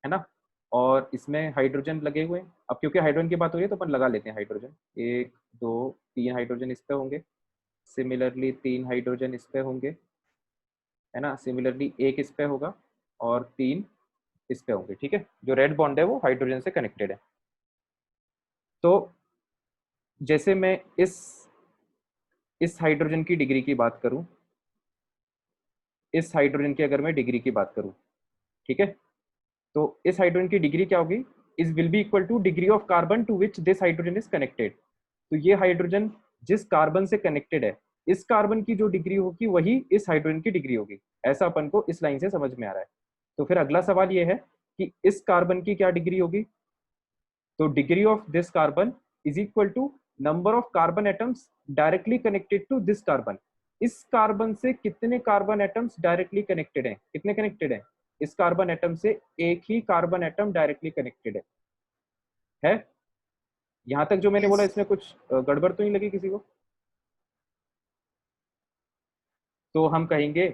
है ना। और इसमें हाइड्रोजन लगे हुए हैं। अब क्योंकि हाइड्रोजन की बात हो रही है तो अपन लगा लेते हैं हाइड्रोजन। 1 2 3 हाइड्रोजन इस पे होंगे, सिमिलरली 3 हाइड्रोजन इस पे होंगे, है ना। सिमिलरली 1 इस पे होगा और 3 इस पे होंगे, ठीक है। जो रेड बॉन्ड है वो हाइड्रोजन से कनेक्टेड है। तो जैसे मैं इस हाइड्रोजन की डिग्री की बात करूं, इस हाइड्रोजन की अगर मैं डिग्री की बात करूं, ठीक है, तो इस हाइड्रोजन की डिग्री क्या होगी, is will be equal to degree of carbon to which this hydrogen is connected. तो ये हाइड्रोजन जिस कार्बन से कनेक्टेड है, इस कार्बन की जो डिग्री होगी वही इस हाइड्रोजन की डिग्री होगी। ऐसा अपन को इस लाइन से समझ में आ रहा है। तो फिर अगला सवाल ये है कि इस कार्बन की क्या डिग्री होगी, तो degree of this carbon is equal to number of carbon atoms directly connected to this carbon. इस कार्बन से कितने कार्बन एटम्स डायरेक्टली कनेक्टेड हैं, कितने कनेक्टेड हैं, इस कार्बन एटम से एक ही कार्बन एटम डायरेक्टली कनेक्टेड है? यहां तक जो मैंने बोला इसमें कुछ गड़बड़ तो नहीं लगी किसी को? तो हम कहेंगे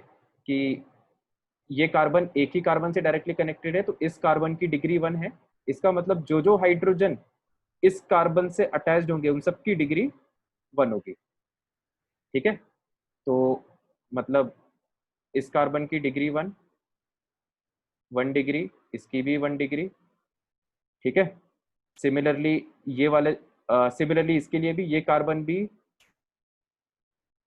कि ये कार्बन एक ही कार्बन से डायरेक्टली कनेक्टेड है, तो इस कार्बन की डिग्री 1 है। इसका मतलब जो जो हाइड्रोजन इस कार्बन से अटैच्ड होंगे उन सबकी डिग्री 1 होगी। ठीक है, तो मतलब इस कार्बन की डिग्री 1 डिग्री, इसकी भी 1 डिग्री। ठीक है, सिमिलरली ये वाले सिमिलरली इसके लिए भी ये कार्बन भी,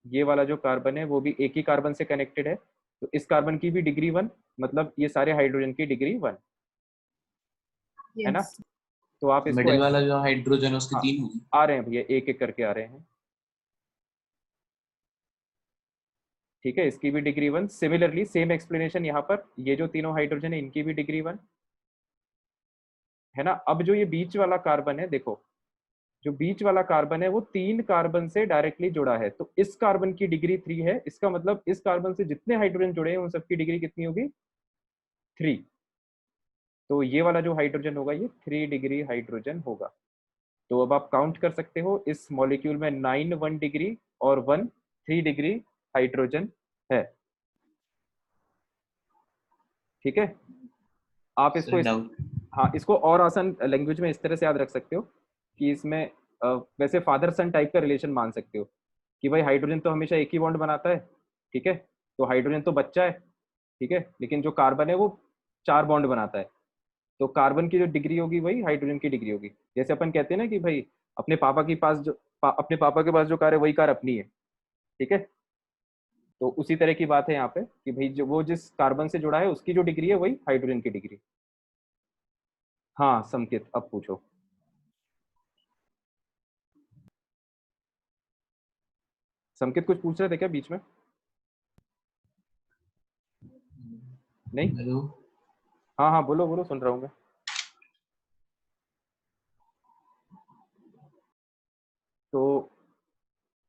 ये वाला जो कार्बन है वो भी एक ही कार्बन से कनेक्टेड है, तो इस कार्बन की भी डिग्री 1, मतलब ये सारे हाइड्रोजन की डिग्री 1 है ना। तो आप इसको मिडिल वाला जो हाइड्रोजन है उसके हाँ, 3 होंगे। आ रहे हैं भैया, एक एक करके आ रहे हैं। ठीक है, इसकी भी डिग्री 1। सिमिलरली सेम एक्सप्लेनेशन यहाँ पर, ये जो तीनों हाइड्रोजन है इनकी भी डिग्री 1 है ना। अब जो ये बीच वाला कार्बन है, देखो जो बीच वाला कार्बन है वो 3 कार्बन से डायरेक्टली जुड़ा है, तो इस कार्बन की डिग्री 3 है। इसका मतलब इस कार्बन से जितने हाइड्रोजन जुड़े हैं उन सबकी डिग्री कितनी होगी, 3। तो ये वाला जो हाइड्रोजन होगा ये 3 डिग्री हाइड्रोजन होगा। तो अब आप काउंट कर सकते हो इस मॉलिक्यूल में 9 1 डिग्री और 1 3 डिग्री हाइड्रोजन है। ठीक है, आप इसको हाँ, इसको और आसान लैंग्वेज में इस तरह से याद रख सकते हो कि इसमें वैसे फादर सन टाइप का रिलेशन मान सकते हो कि भाई हाइड्रोजन तो हमेशा एक ही बॉन्ड बनाता है। ठीक है, तो हाइड्रोजन तो बच्चा है, ठीक है, लेकिन जो कार्बन है वो 4 बॉन्ड बनाता है, तो कार्बन की जो डिग्री होगी वही हाइड्रोजन की डिग्री होगी। जैसे अपन कहते हैं ना कि भाई अपने पापा के पास अपने पापा के पास जो कार है वही कार अपनी है। ठीक है, तो उसी तरह की बात है यहाँ पे कि भाई जो वो जिस कार्बन से जुड़ा है उसकी जो डिग्री है वही हाइड्रोजन की डिग्री। हाँ संकेत, अब पूछो। संकेत कुछ पूछ रहे थे क्या बीच में? नहीं? हेलो, हाँ हाँ बोलो बोलो, सुन रहा हूँ मैं। तो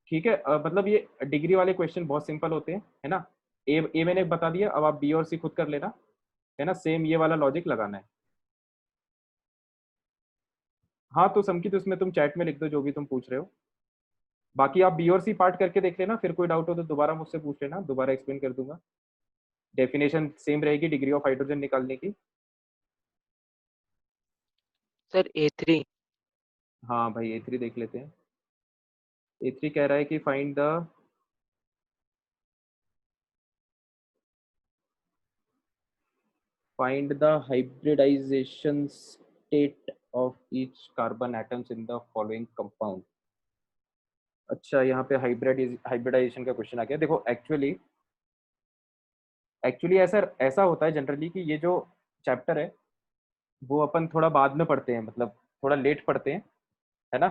ठीक है, मतलब ये डिग्री वाले क्वेश्चन बहुत सिंपल होते हैं, है ना। ए मैंने बता दिया, अब आप बी और सी खुद कर लेना, है ना। सेम ये वाला लॉजिक लगाना है। हाँ तो संकित उसमें तुम चैट में लिख दो जो भी तुम पूछ रहे हो। बाकी आप बी और सी पार्ट करके देख लेना, फिर कोई डाउट हो तो दोबारा मुझसे पूछ लेना, दोबारा एक्सप्लेन कर दूंगा। डेफिनेशन सेम रहेगी डिग्री ऑफ हाइड्रोजन निकालने की। Sir A3। हाँ भाई A3 देख लेते हैं। A3 कह रहा है कि find the hybridization state of each carbon atoms in the following compound। अच्छा, यहाँ पे हाइब्रिडाइजेशन का क्वेश्चन आ गया। देखो एक्चुअली ऐसा ऐसा होता है जनरली कि ये जो चैप्टर है वो अपन थोड़ा बाद में पढ़ते हैं, मतलब थोड़ा लेट पढ़ते हैं, है ना।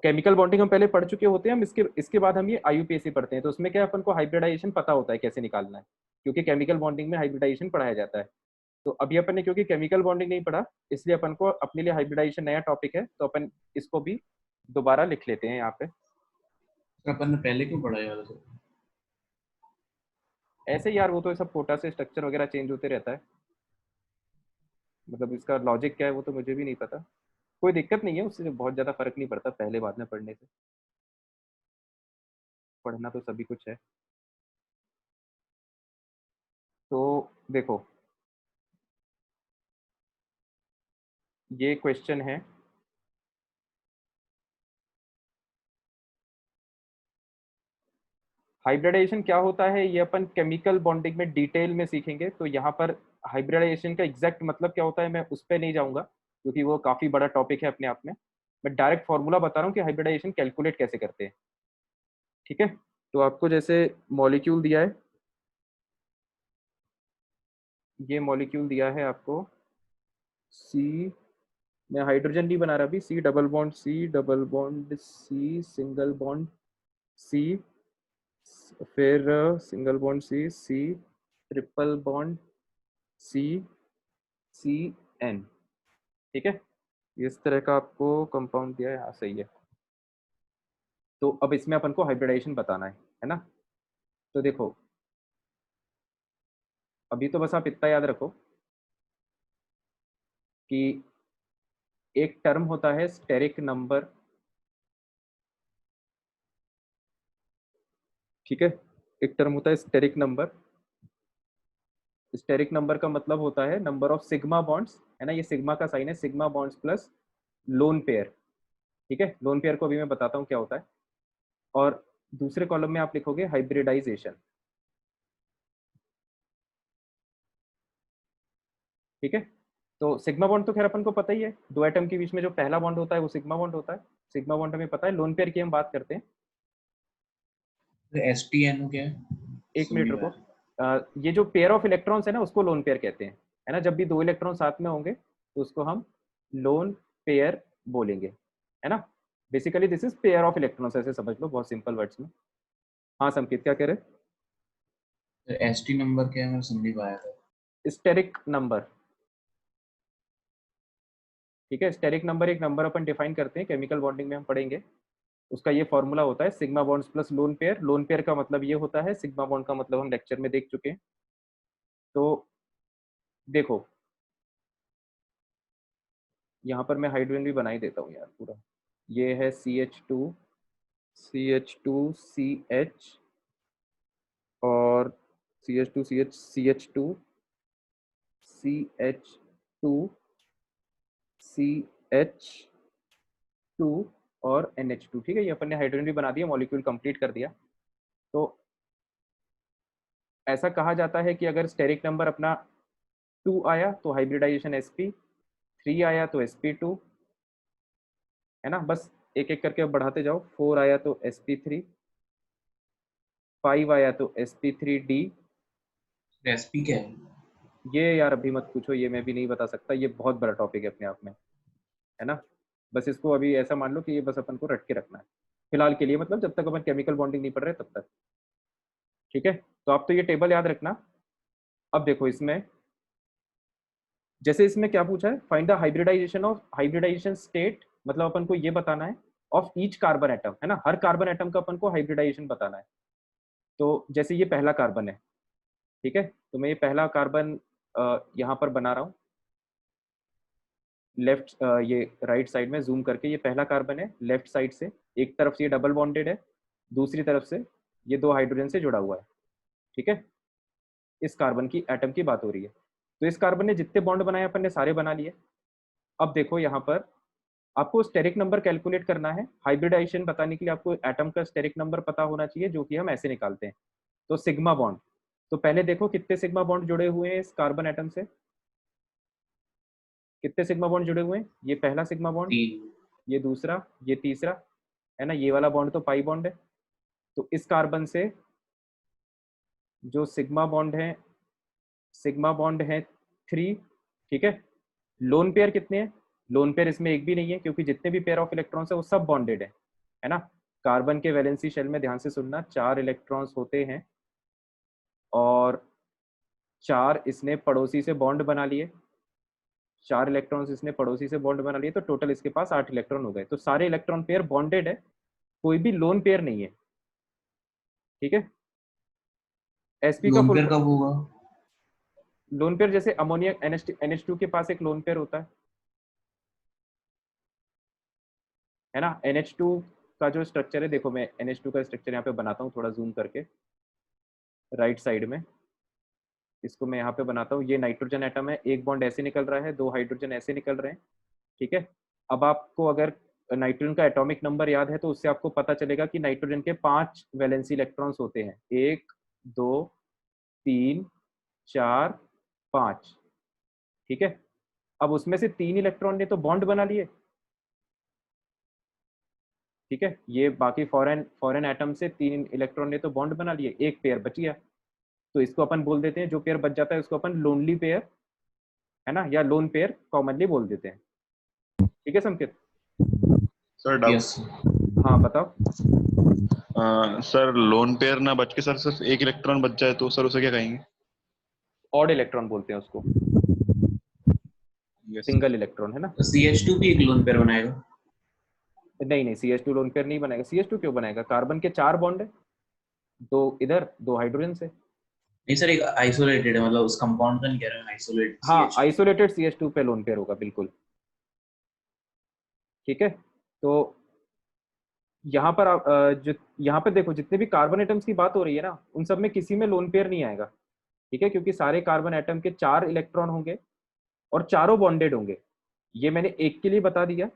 केमिकल बॉन्डिंग हम पहले पढ़ चुके होते हैं, हम इसके बाद हम ये IUPAC पढ़ते हैं, तो उसमें क्या अपन को हाइब्रिडाइजेशन पता होता है कैसे निकालना है, क्योंकि केमिकल बॉन्डिंग में हाइब्रिडाइजेशन पढ़ाया जाता है। तो अभी अपन ने क्योंकि केमिकल बॉन्डिंग नहीं पढ़ा, इसलिए अपन को अपने लिए हाइब्रिडाइजेशन नया टॉपिक है, तो अपन इसको भी दोबारा लिख लेते हैं यहाँ पे। अपन ने पहले क्यों पढ़ा यार? ऐसे यार, वो तो सब कोटा से स्ट्रक्चर वगैरह चेंज होते रहता है, मतलब इसका लॉजिक क्या है वो तो मुझे भी नहीं पता। कोई दिक्कत नहीं है, उससे बहुत ज़्यादा फर्क नहीं पड़ता पहले बाद में पढ़ने से, पढ़ना तो सभी कुछ है। तो देखो ये क्वेश्चन है, हाइब्रिडाइजेशन क्या होता है ये अपन केमिकल बॉन्डिंग में डिटेल में सीखेंगे। तो यहाँ पर हाइब्रिडाइजेशन का एग्जैक्ट मतलब क्या होता है मैं उस पर नहीं जाऊंगा, क्योंकि वो काफ़ी बड़ा टॉपिक है अपने आप में। मैं डायरेक्ट फॉर्मूला बता रहा हूँ कि हाइब्रिडाइजेशन कैलकुलेट कैसे करते हैं, ठीक है। तो आपको जैसे मॉलिक्यूल दिया है, ये मॉलिक्यूल दिया है आपको सी, मैं हाइड्रोजन नहीं बना रहा अभी, C double bond C, double bond C, single bond C, फिर single bond C, C triple bond C, C N, ठीक है। इस तरह का आपको कंपाउंड दिया है, हाँ सही है। तो अब इसमें अपन को हाइब्रिडाइजेशन बताना है ना। तो देखो अभी तो बस आप इतना याद रखो कि एक टर्म होता है स्टेरिक नंबर, ठीक है, एक टर्म होता है स्टेरिक नंबर। स्टेरिक नंबर का मतलब होता है नंबर ऑफ सिग्मा बॉन्ड्स, है ना, ये सिग्मा का साइन है, sigma bonds plus lone pair, ठीक है। लोन पेयर को अभी मैं बताता हूँ क्या होता है। और दूसरे कॉलम में आप लिखोगे हाइब्रिडाइजेशन, ठीक है। तो सिग्मा बॉन्ड तो खैर अपन को पता ही है, दो एटम के बीच में जो पहला बॉन्ड होता है वो सिग्मा बॉन्ड होता है, सिग्मा बॉन्ड हमें पता है। लोन पेयर की हम बात करते हैं, SPNO क्या है? एक सुन मिनट नहीं रुको। पाया। ये जो पेयर ऑफ इलेक्ट्रॉन्स है ना उसको लोन पेयर कहते हैं, है ना। जब भी दो इलेक्ट्रॉन साथ में होंगे तो उसको हम लोन पेयर बोलेंगे, है ना। Basically this is pair of electrons, ऐसे समझ लो बहुत सिंपल वर्ड्स में। हाँ संकेत क्या कह रहे? ST नंबर क्या है, मैं सुन नहीं पाया था। स्टेरिक नंबर, ठीक है। स्टेरिक नंबर एक नंबर अपन डिफाइन करते हैं, केमिकल बॉन्डिंग में हम पढ़ेंगे। उसका ये फॉर्मूला होता है sigma bonds plus lone pair. Lone pair का मतलब ये होता है, सिग्मा बॉन्ड का मतलब हम लेक्चर में देख चुके हैं। तो देखो यहाँ पर मैं हाइड्रोजन भी बना ही देता हूँ यार पूरा। ये है CH2 CH2 CH और CH2 CH CH2 CH2 CH2 और NH2, ठीक है। ये अपन ने हाइड्रोजन भी बना दिया, मॉलिक्यूल कंप्लीट कर दिया। तो ऐसा कहा जाता है कि अगर स्टेरिक नंबर अपना 2 आया तो हाइब्रिडाइजेशन sp, 3 आया तो sp2, है ना। बस एक एक करके बढ़ाते जाओ। 4 आया तो sp3, 5 आया तो sp3d। SP क्या है? ये यार अभी मत पूछो, ये मैं भी नहीं बता सकता, ये बहुत बड़ा टॉपिक है अपने आप में, है ना। बस इसको अभी ऐसा मान लो कि ये बस अपन को रट के रखना है फिलहाल के लिए, मतलब जब तक अपन केमिकल बॉन्डिंग नहीं पढ़ रहे तब तक, ठीक है। तो आप तो ये टेबल याद रखना। अब देखो इसमें, जैसे इसमें क्या पूछा है, find the hybridization of, hybridization state मतलब अपन को ये बताना है ऑफ ईच कार्बन एटम, है ना। हर कार्बन एटम का अपन को हाइब्रिडाइजेशन बताना है। तो जैसे ये पहला कार्बन है, ठीक है, तो मैं ये पहला कार्बन यहाँ पर बना रहा हूँ लेफ्ट, ये राइट साइड में जूम करके, ये पहला कार्बन है लेफ्ट साइड से, एक तरफ से ये डबल बॉन्डेड है, दूसरी तरफ से ये दो हाइड्रोजन से जुड़ा हुआ है, ठीक है। इस कार्बन की एटम की बात हो रही है। तो इस कार्बन ने जितने बॉन्ड बनाए अपन ने सारे बना लिए। अब देखो यहाँ पर आपको स्टेरिक नंबर कैलकुलेट करना है। हाइब्रिडाइजेशन बताने के लिए आपको एटम का स्टेरिक नंबर पता होना चाहिए, जो कि हम ऐसे निकालते हैं। तो सिग्मा बॉन्ड, तो पहले देखो कितने सिग्मा बॉन्ड जुड़े हुए हैं इस कार्बन एटम से, कितने सिग्मा बॉन्ड जुड़े हुए हैं। ये पहला सिग्मा बॉन्ड, 3। ये दूसरा, ये तीसरा, है ना। ये वाला बॉन्ड तो पाई बॉन्ड है। तो इस कार्बन से जो सिग्मा बॉन्ड है, सिग्मा बॉन्ड है 3, ठीक है। लोन पेयर कितने हैं? लोन पेयर इसमें एक भी नहीं है, क्योंकि जितने भी पेयर ऑफ इलेक्ट्रॉन्स है वो सब बॉन्डेड है ना। कार्बन के वैलेंसी शेल में ध्यान से सुनना 4 इलेक्ट्रॉन्स होते हैं और 4 इसने पड़ोसी से बॉन्ड बना लिए, 4 इलेक्ट्रॉन्स इसने पड़ोसी से बॉन्ड बना लिए, तो टोटल इसके पास 8 इलेक्ट्रॉन हो गए। तो सारे इलेक्ट्रॉन पेयर बॉन्डेड है, कोई भी लोन पेयर नहीं है, ठीक है। sp का लोन फुल, पेयर कब होगा? लोन पेयर जैसे अमोनिया NH2 के पास एक लोन पेयर होता है ना। NH2 का जो स्ट्रक्चर है, देखो मैं NH2 का स्ट्रक्चर यहाँ पे बनाता हूँ थोड़ा जूम करके, राइट साइड में इसको मैं यहाँ पे बनाता हूँ। ये नाइट्रोजन एटम है, एक बॉन्ड ऐसे निकल रहा है, दो हाइड्रोजन ऐसे निकल रहे हैं, ठीक है। अब आपको अगर नाइट्रोजन का एटॉमिक नंबर याद है तो उससे आपको पता चलेगा कि नाइट्रोजन के 5 वैलेंसी इलेक्ट्रॉन्स होते हैं, 1 2 3 4 5, ठीक है। अब उसमें से 3 इलेक्ट्रॉन ने तो बॉन्ड बना लिए, ठीक है, ये बाकी फॉरेन एटम से 3 इलेक्ट्रॉन ने तो बॉन्ड बना लिए, एक पेयर बच गया, तो इसको अपन बोल देते हैं, जो पेयर बच जाता है उसको अपन लोनली पेयर, है ना, या लोन पेयर कॉमनली बोल देते हैं। ठीक है संकेत? Sir doubt. यस हाँ बताओ। सर लोन पेयर ना बच के सर सिर्फ एक इलेक्ट्रॉन बच जाए तो सर उसे क्या कहेंगे? ऑड इलेक्ट्रॉन बोलते हैं उसको, Yes, सिंगल इलेक्ट्रॉन, है ना। CH2 भी एक लोन पेयर बनाएगा। नहीं नहीं, CH2 लोन पेयर नहीं बनाएगा। CH2 क्यों बनाएगा? कार्बन के 4 बॉन्ड है, 2 इधर 2 हाइड्रोजन से। नहीं सर, एक आइसोलेटेड है, मतलब उस कंपाउंड का नहीं कह रहा हूं, आइसोलेट हाँ, CH2। आइसोलेटेड CH2 पे लोन पेयर होगा, बिल्कुल। ठीक है, तो यहाँ पर आप यहाँ पे देखो, जितने भी कार्बन एटम्स की बात हो रही है ना, उन सब में किसी में लोन पेयर नहीं आएगा। ठीक है, क्योंकि सारे कार्बन एटम के 4 इलेक्ट्रॉन होंगे और चारों बॉन्डेड होंगे। ये मैंने एक के लिए बता दिया,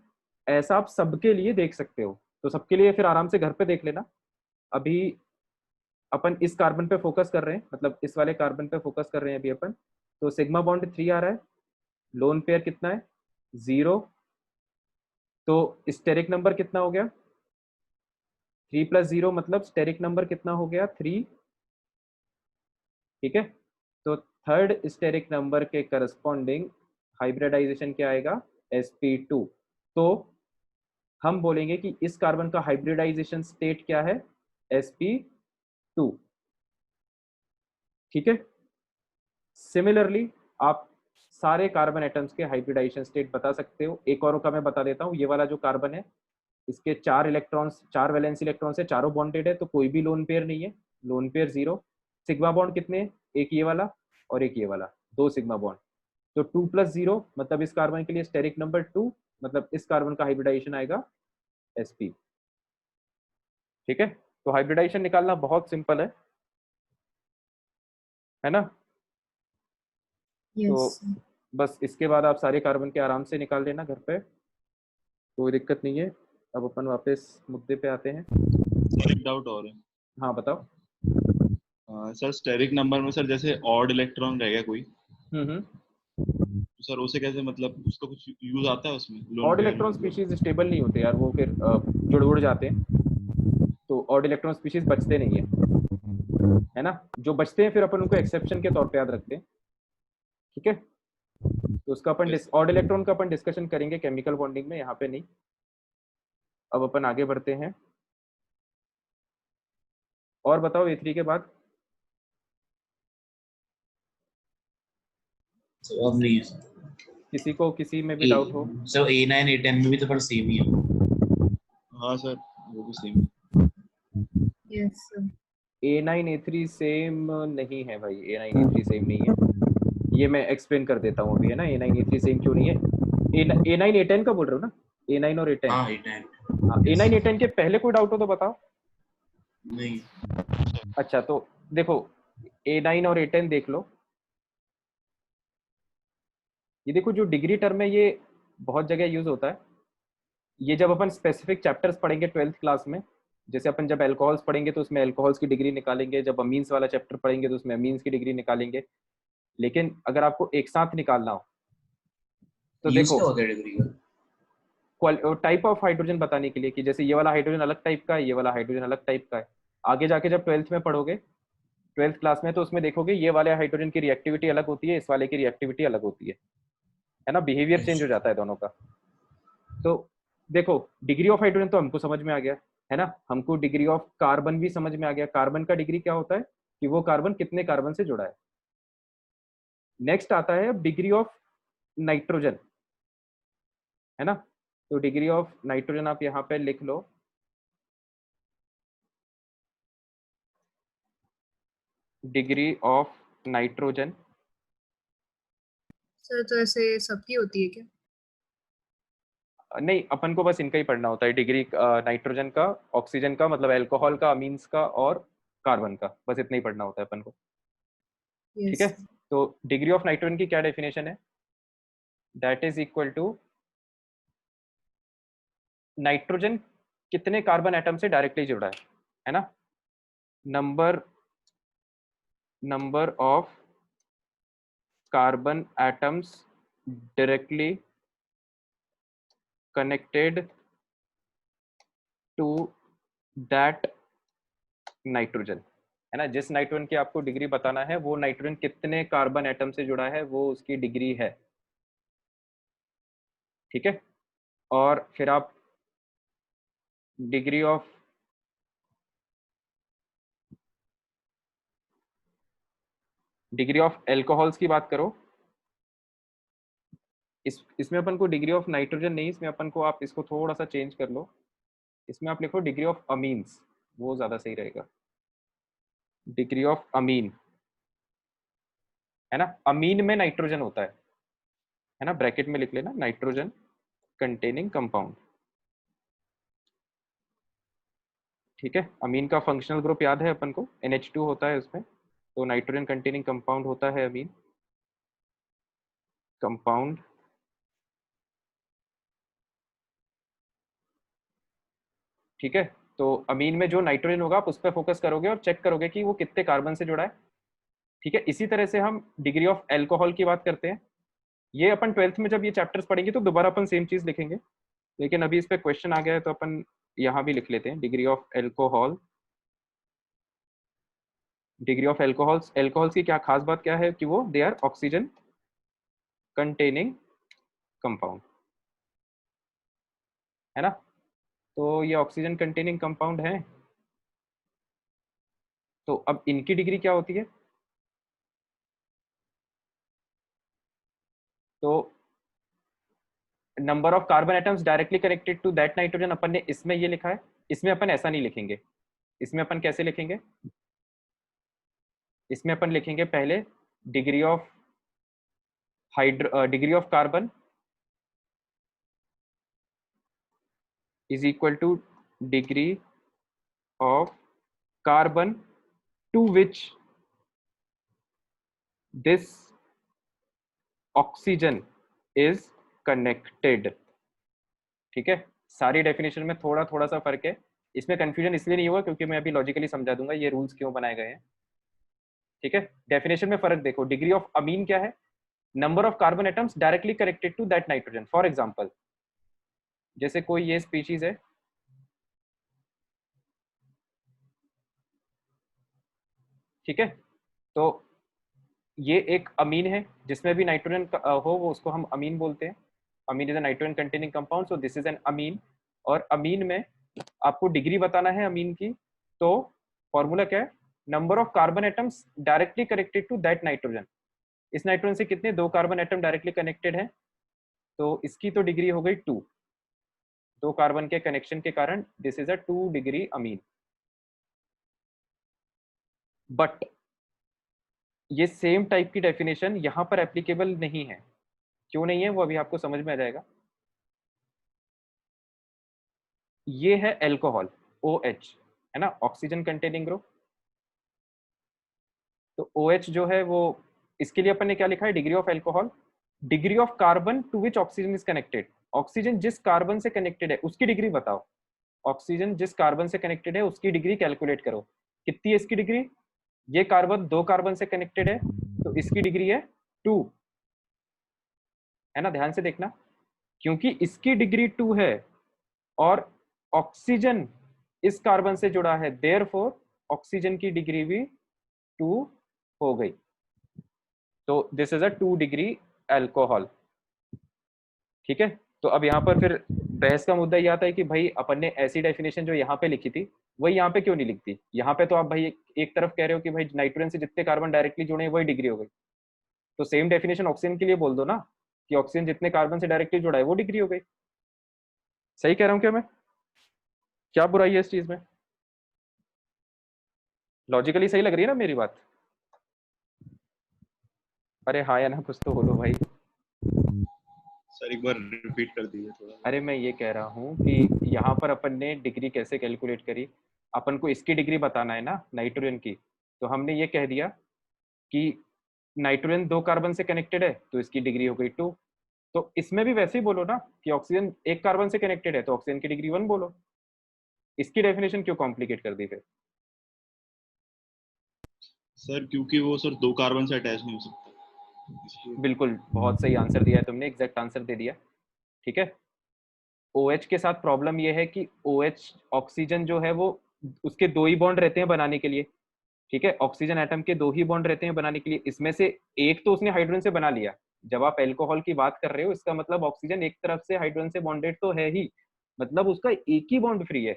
ऐसा आप सबके लिए देख सकते हो, तो सबके लिए फिर आराम से घर पे देख लेना। अभी अपन इस कार्बन पे फोकस कर रहे हैं, मतलब इस वाले कार्बन पे फोकस कर रहे हैं अभी अपन। तो सिग्मा बॉन्ड 3 आ रहा है, लोन पेयर कितना है? 0। तो स्टेरिक नंबर कितना हो गया? 3 + 0 मतलब स्टेरिक नंबर कितना हो गया? 3। ठीक है, तो थर्ड स्टेरिक नंबर के करस्पॉन्डिंग हाइब्रिडाइजेशन क्या आएगा? sp2। तो हम बोलेंगे कि इस कार्बन का हाइब्रिडाइजेशन स्टेट क्या है? sp2। ठीक है, सिमिलरली आप सारे कार्बन एटम्स के हाइब्रिडाइजेशन स्टेट बता सकते हो। एक और का मैं बता देता हूँ, ये वाला जो कार्बन है, इसके 4 इलेक्ट्रॉन्स, 4 वैलेंस इलेक्ट्रॉन से चारों बॉन्डेड है, तो कोई भी लोन पेयर नहीं है, लोन पेयर 0। सिग्मा बॉन्ड कितने हैं? एक ये वाला और एक ये वाला, 2 सिग्मा बॉन्ड। तो 2 + 0 मतलब इस कार्बन के लिए स्टेरिक नंबर 2, मतलब इस कार्बन का हाइब्रिडाइजेशन आएगा sp। ठीक है, तो हाइब्रिडाइजेशन निकालना बहुत सिंपल है ना। तो यस बस इसके बाद आप सारे कार्बन के आराम से निकाल लेना घर पे, कोई दिक्कत नहीं है। अब अपन वापस मुद्दे पे आते हैं। सर एक डाउट और है। हाँ बताओ। सर स्टेरिक नंबर में सर जैसे ऑड इलेक्ट्रॉन रह गया कोई, हम्म। तो सर उसे कैसे, मतलब उसका कुछ यूज आता है उसमें लोन ऑड पेयर में? इलेक्ट्रॉन स्पीशीज स्टेबल नहीं होते यार, वो फिर जुड़ उड़ जाते हैं, तो ऑड इलेक्ट्रॉन स्पीशीज बचते नहीं है ना। जो बचते हैं फिर अपन उनको एक्सेप्शन के तौर पे याद रखते हैं। ठीक है, तो उसका अपन Yes. ऑड इलेक्ट्रॉन का अपन डिस्कशन करेंगे केमिकल बॉन्डिंग में, यहाँ पे नहीं। अब अपन आगे बढ़ते हैं, और बताओ A3 के बाद। तो अब नहीं है सर। किसी को किसी में भी डाउट हो? सर A9 A10 में भी तो पर सेम ही है। हाँ सर, वो भी सेम है। यस A9 A3 सेम नहीं है भाई, A9 A3 सेम नहीं है। ये मैं एक्सप्लेन कर देता हूँ अभी, है ना। A9 A3 सेम क्यों नहीं है? A9 A10 का बोल रहे हो ना? A9 और A10। हाँ A10। हाँ, A9 A10 के पहले कोई डाउट हो तो बताओ। नहीं। अच्छा, तो देखो A9 और A10 देख लो। ये देखो, जो डिग्री टर्म है ये बहुत जगह यूज होता है। ये जब अपन स्पेसिफिक चैप्टर्स पढ़ेंगे 12th क्लास में, जैसे अपन जब अल्कोहल्स पढ़ेंगे तो उसमें अल्कोहल्स की डिग्री निकालेंगे, जब अमीन्स वाला चैप्टर पढ़ेंगे तो उसमें अमीन्स की डिग्री निकालेंगे। लेकिन अगर आपको एक साथ निकालना हो तो यूज देखो, क्या होता है डिग्री का? टाइप ऑफ हाइड्रोजन बताने के लिए कि जैसे ये वाला हाइड्रोजन अलग टाइप का है, ये वाला हाइड्रोजन अलग टाइप का है। आगे जाके जब 12th में पढ़ोगे, 12th क्लास में, तो उसमें देखोगे ये वाले हाइड्रोजन की रिएक्टिविटी अलग होती है, इस वाले की रिएक्टिविटी अलग होती है ना, बिहेवियर चेंज हो जाता है दोनों का। तो देखो, डिग्री ऑफ हाइड्रोजन तो हमको समझ में आ गया, है ना। हमको डिग्री ऑफ कार्बन भी समझ में आ गया। कार्बन का डिग्री क्या होता है कि वो कार्बन कितने कार्बन से जुड़ा है। नेक्स्ट आता है अब डिग्री ऑफ नाइट्रोजन, है ना। तो डिग्री ऑफ नाइट्रोजन आप यहाँ पे लिख लो। डिग्री ऑफ नाइट्रोजन, सर, तो ऐसे सबकी होती है क्या? नहीं, अपन को बस इनका ही पढ़ना होता है। डिग्री नाइट्रोजन का, ऑक्सीजन का, मतलब अल्कोहल का, अमीन्स का और कार्बन का, बस इतना ही पढ़ना होता है अपन को। ठीक है, यस तो डिग्री ऑफ नाइट्रोजन की क्या डेफिनेशन है? That is equal to nitrogen कितने कार्बन एटम से डायरेक्टली जुड़ा है ना। Number of carbon atoms directly connected to that nitrogen, है ना। जिस नाइट्रोजन की आपको डिग्री बताना है वो नाइट्रोजन कितने कार्बन एटम से जुड़ा है वो उसकी डिग्री है, ठीक है। और फिर आप डिग्री ऑफ एल्कोहल्स की बात करो, इसमें अपन को डिग्री ऑफ नाइट्रोजन नहीं, इसमें अपन को आप इसको थोड़ा सा चेंज कर लो, इसमें आप लिखो डिग्री ऑफ अमीन्स, वो ज्यादा सही रहेगा। डिग्री ऑफ अमीन, है ना। अमीन में नाइट्रोजन होता है ना, ब्रैकेट में लिख लेना नाइट्रोजन कंटेनिंग कंपाउंड, ठीक है। अमीन का फंक्शनल ग्रुप याद है अपन को, NH2 होता है उसमें, तो नाइट्रोजन कंटेनिंग कंपाउंड होता है अमीन कंपाउंड। ठीक है, तो अमीन में जो नाइट्रोजन होगा आप उस पर फोकस करोगे और चेक करोगे कि वो कितने कार्बन से जुड़ा है, ठीक है। इसी तरह से हम डिग्री ऑफ एल्कोहल की बात करते हैं, ये अपन 12th में जब ये चैप्टर्स पढ़ेंगे तो दोबारा अपन सेम चीज लिखेंगे, लेकिन अभी इस पे क्वेश्चन आ गया है तो अपन यहाँ भी लिख लेते हैं degree of alcohol. Degree of alcohols, alcohols की क्या खास बात क्या है कि वो they are oxygen containing compound, है ना। तो ये ऑक्सीजन कंटेनिंग कंपाउंड है, तो अब इनकी डिग्री क्या होती है, तो number of carbon atoms directly connected to that nitrogen अपन ने इसमें ये लिखा है, इसमें अपन ऐसा नहीं लिखेंगे, इसमें अपन कैसे लिखेंगे, इसमें अपन लिखेंगे पहले degree of degree of carbon is equal to degree of carbon to which this oxygen is connected, ठीक है। सारी डेफिनेशन में थोड़ा थोड़ा सा फर्क है, इसमें कंफ्यूजन इसलिए नहीं हुआ क्योंकि मैं अभी लॉजिकली समझा दूंगा ये रूल्स क्यों बनाए गए हैं, ठीक है। डेफिनेशन में फर्क देखो, डिग्री ऑफ अमीन क्या है, number of carbon atoms directly connected to that nitrogen. For example जैसे कोई ये स्पीशीज है, ठीक है, तो ये एक अमीन है जिसमें भी नाइट्रोजन हो वो उसको हम अमीन बोलते हैं। Amine is a nitrogen containing compound, so this is an amine. और अमीन में आपको डिग्री बताना है अमीन की, तो फॉर्मूला क्या है, number of carbon atoms directly connected to that nitrogen. इस नाइट्रोजन से कितने, 2 कार्बन एटम डायरेक्टली कनेक्टेड है, तो इसकी तो डिग्री हो गई 2, 2 कार्बन के कनेक्शन के कारण this is a 2 degree amine. But ये सेम टाइप की डेफिनेशन यहां पर एप्लीकेबल नहीं है, क्यों नहीं है वो अभी आपको समझ में आ जाएगा। ये है एल्कोहल OH, है ना, ऑक्सीजन कंटेनिंग ग्रुप। तो OH जो है वो, इसके लिए अपन ने क्या लिखा है, degree of alcohol degree of carbon to which oxygen is connected, oxygen जिस कार्बन से कनेक्टेड है उसकी डिग्री बताओ, ऑक्सीजन जिस कार्बन से कनेक्टेड है उसकी डिग्री कैलकुलेट करो, कितनी है इसकी डिग्री, ये कार्बन 2 कार्बन से कनेक्टेड है तो इसकी डिग्री है 2, है ना। ध्यान से देखना, क्योंकि इसकी डिग्री 2 है और ऑक्सीजन इस कार्बन से जुड़ा है, देयरफॉर ऑक्सीजन की डिग्री भी 2 हो गई, तो this is a 2 degree alcohol, ठीक है। तो अब यहाँ पर फिर बहस का मुद्दा ये आता है कि भाई अपन ने ऐसी डेफिनेशन जो यहाँ पे लिखी थी वही यहाँ पे क्यों नहीं लिखती। यहाँ पे तो आप भाई एक तरफ कह रहे हो कि भाई नाइट्रोजन से जितने कार्बन डायरेक्टली जुड़े हैं वही डिग्री हो गई, तो सेम डेफिनेशन ऑक्सीजन के लिए बोल दो ना कि ऑक्सीजन जितने कार्बन से डायरेक्टली जुड़ा है वो डिग्री हो गई। सही कह रहा हूँ क्या मैं, क्या बुराई है इस चीज में, लॉजिकली सही लग रही है ना मेरी बात। अरे हाँ या ना कुछ तो बोलो भाई। सर एक बार रिपीट कर दीजिए थोड़ा। अरे मैं ये कह रहा हूँ कि यहाँ पर अपन ने डिग्री कैसे कैलकुलेट करी, अपन को इसकी डिग्री बताना है ना नाइट्रोजन की, तो हमने ये कह दिया कि नाइट्रोजन 2 कार्बन से कनेक्टेड है तो इसकी डिग्री हो गई 2, तो इसमें भी वैसे ही बोलो ना कि ऑक्सीजन 1 कार्बन से कनेक्टेड है तो ऑक्सीजन की डिग्री 1 बोलो, इसकी डेफिनेशन क्यों कॉम्प्लिकेट कर दी फिर। सर क्योंकि वो सर 2 कार्बन से अटैच नहीं हो सकता, इसलिए। बिल्कुल बहुत सही आंसर दिया है तुमने, एग्जैक्ट आंसर दे दिया, ठीक है। OH के साथ प्रॉब्लम ये है कि OH ऑक्सीजन जो है वो उसके 2 ही बॉन्ड रहते हैं बनाने के लिए, ठीक है, ऑक्सीजन एटम के 2 ही बॉन्ड रहते हैं बनाने के लिए, इसमें से एक तो उसने हाइड्रोजन से बना लिया। जब आप अल्कोहल की बात कर रहे हो इसका मतलब ऑक्सीजन एक तरफ से हाइड्रोजन से बॉन्डेड तो है ही, मतलब उसका एक ही बॉन्ड फ्री है,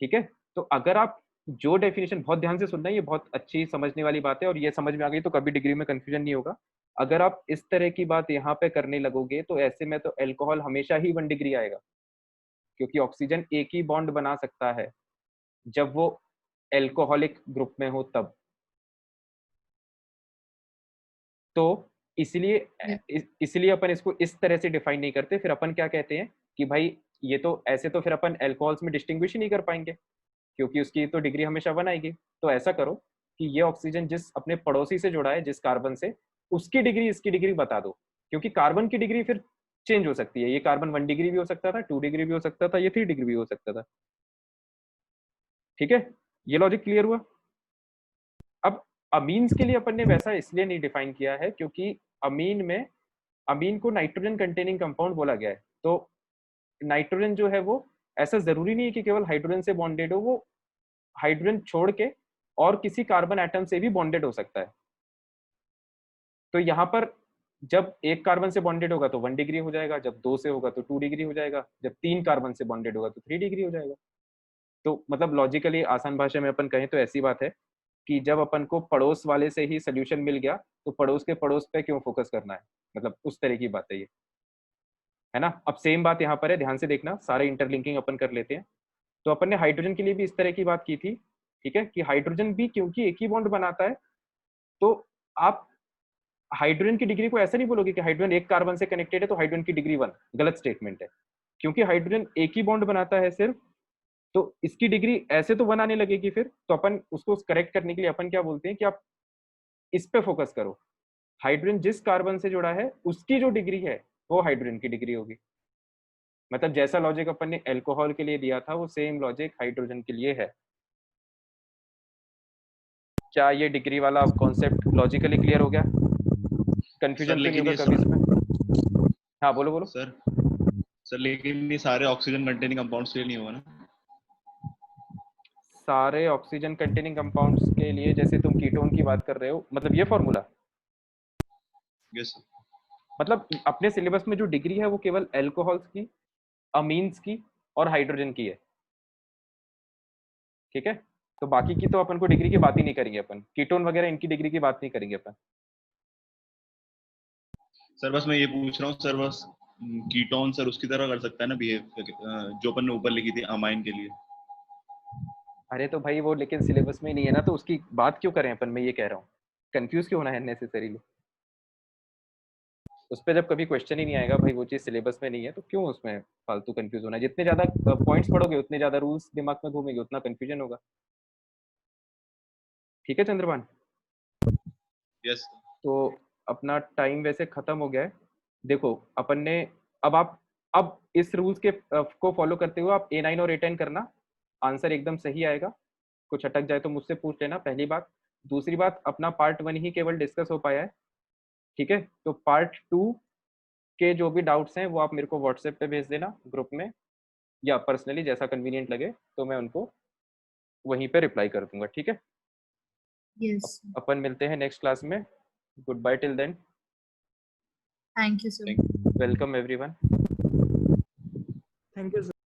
ठीक है। तो अगर आप जो डेफिनेशन, बहुत ध्यान से सुनना है, ये बहुत अच्छी समझने वाली बात है और ये समझ में आ गई तो कभी डिग्री में कंफ्यूजन नहीं होगा। अगर आप इस तरह की बात यहाँ पे करने लगोगे तो ऐसे में तो अल्कोहल हमेशा ही 1 डिग्री आएगा, क्योंकि ऑक्सीजन एक ही बॉन्ड बना सकता है जब वो अल्कोहलिक ग्रुप में हो तब। तो इसलिए अपन इसको इस तरह से डिफाइन नहीं करते, फिर अपन क्या कहते हैं कि भाई ये तो ऐसे, तो फिर अपन अल्कोहल्स में डिस्टिंग्विश ही नहीं कर पाएंगे, क्योंकि उसकी तो डिग्री हमेशा 1 आएगी। तो ऐसा करो कि ये ऑक्सीजन जिस अपने पड़ोसी से जुड़ा है, जिस कार्बन से, उसकी डिग्री इसकी डिग्री बता दो, क्योंकि कार्बन की डिग्री फिर चेंज हो सकती है। ये कार्बन 1 डिग्री भी हो सकता था, 2 डिग्री भी हो सकता था, ये 3 डिग्री भी हो सकता था, ठीक है। ये लॉजिक क्लियर हुआ। अब अमीन्स के लिए अपन ने वैसा इसलिए नहीं डिफाइन किया है क्योंकि अमीन को नाइट्रोजन कंटेनिंग कंपाउंड बोला गया है। तो नाइट्रोजन जो है वो ऐसा जरूरी नहीं है कि केवल हाइड्रोजन से बॉन्डेड हो, वो हाइड्रोजन छोड़ के और किसी कार्बन एटम से भी बॉन्डेड हो सकता है। तो यहाँ पर जब एक कार्बन से बॉन्डेड होगा तो 1 डिग्री हो जाएगा, जब 2 से होगा तो 2 डिग्री हो जाएगा, जब 3 कार्बन से बॉन्डेड होगा तो 3 डिग्री हो जाएगा। तो मतलब लॉजिकली आसान भाषा में अपन कहें तो ऐसी बात है कि जब अपन को पड़ोस वाले से ही सोल्यूशन मिल गया तो पड़ोस के पड़ोस पे क्यों फोकस करना है, मतलब उस तरह की बात है ये, है ना। अब सेम बात यहाँ पर है, ध्यान से देखना, सारे इंटरलिंकिंग अपन कर लेते हैं। तो अपन ने हाइड्रोजन के लिए भी इस तरह की बात की थी, ठीक है, कि हाइड्रोजन भी क्योंकि एक ही बॉन्ड बनाता है, तो आप हाइड्रोजन की डिग्री को ऐसा नहीं बोलोगे कि हाइड्रोजन एक कार्बन से कनेक्टेड है तो हाइड्रोजन की डिग्री 1, गलत स्टेटमेंट है। क्योंकि हाइड्रोजन एक ही बॉन्ड बनाता है सिर्फ, तो इसकी डिग्री ऐसे तो 1 आने लगेगी फिर। तो अपन उसको करेक्ट करने के लिए अपन क्या बोलते हैं कि आप इस पे फोकस करो, हाइड्रोजन जिस कार्बन से जुड़ा है उसकी जो डिग्री है वो हाइड्रोजन की डिग्री होगी। मतलब जैसा लॉजिक अपन ने अल्कोहल के लिए दिया था वो सेम लॉजिक हाइड्रोजन के लिए है। क्या ये डिग्री वाला कॉन्सेप्ट लॉजिकली क्लियर हो गया? कंफ्यूजन तो नहीं होगा कभी इसमें? हाँ बोलो बोलो। सर लेकिन ये सारे ऑक्सीजन कंटेनिंग कंपाउंड्स के लिए नहीं होगा ना? सारे ऑक्सीजन कंटेनिंग कंपाउंड्स के लिए, जैसे तुम कीटोन की बात कर रहे हो, मतलब ये फॉर्मूला? Yes sir. मतलब अपने सिलेबस में जो डिग्री है वो केवल अल्कोहल्स की, अमीन्स की और हाइड्रोजन की है, ठीक है। तो बाकी की तो अपन को डिग्री की बात ही नहीं करेंगे, अपन कीटोन वगैरह इनकी डिग्री की बात नहीं करेंगे अपन। सर बस मैं ये पूछ रहा हूँ सर, बस कीटोन सर उसकी तरह कर सकता है ना बिहेव, जो अपन ने ऊपर लिखी थी अमाइन के लिए? अरे तो भाई वो लेकिन सिलेबस में ही नहीं है ना, तो उसकी बात क्यों करें अपन, मैं ये कह रहा हूँ, कंफ्यूज क्यों होना है नेसेसरीली। उस पर जब कभी क्वेश्चन ही नहीं आएगा भाई, वो चीज़ सिलेबस में नहीं है तो क्यों उसमें फालतू कंफ्यूज होना है। जितने ज़्यादा पॉइंट्स पढ़ोगे उतने ज़्यादा रूल्स दिमाग में घूमेंगे, उतना कंफ्यूजन होगा, ठीक है चंद्रभान? यस। तो अपना टाइम वैसे खत्म हो गया है। देखो अपन ने, अब इस रूल्स के को फॉलो करते हुए आप A9 और A10 करना, आंसर एकदम सही आएगा। कुछ अटक जाए तो मुझसे पूछ लेना, पहली बात। दूसरी बात, अपना पार्ट 1 ही केवल डिस्कस हो पाया है, ठीक है। तो पार्ट 2 के जो भी डाउट्स हैं वो आप मेरे को व्हाट्सएप पे भेज देना ग्रुप में, या पर्सनली जैसा कन्वीनियंट लगे, तो मैं उनको वहीं पे रिप्लाई कर दूंगा, ठीक है। Yes. अपन मिलते हैं नेक्स्ट क्लास में। Good bye till then. Thank you, sir. Welcome everyone. Thank you.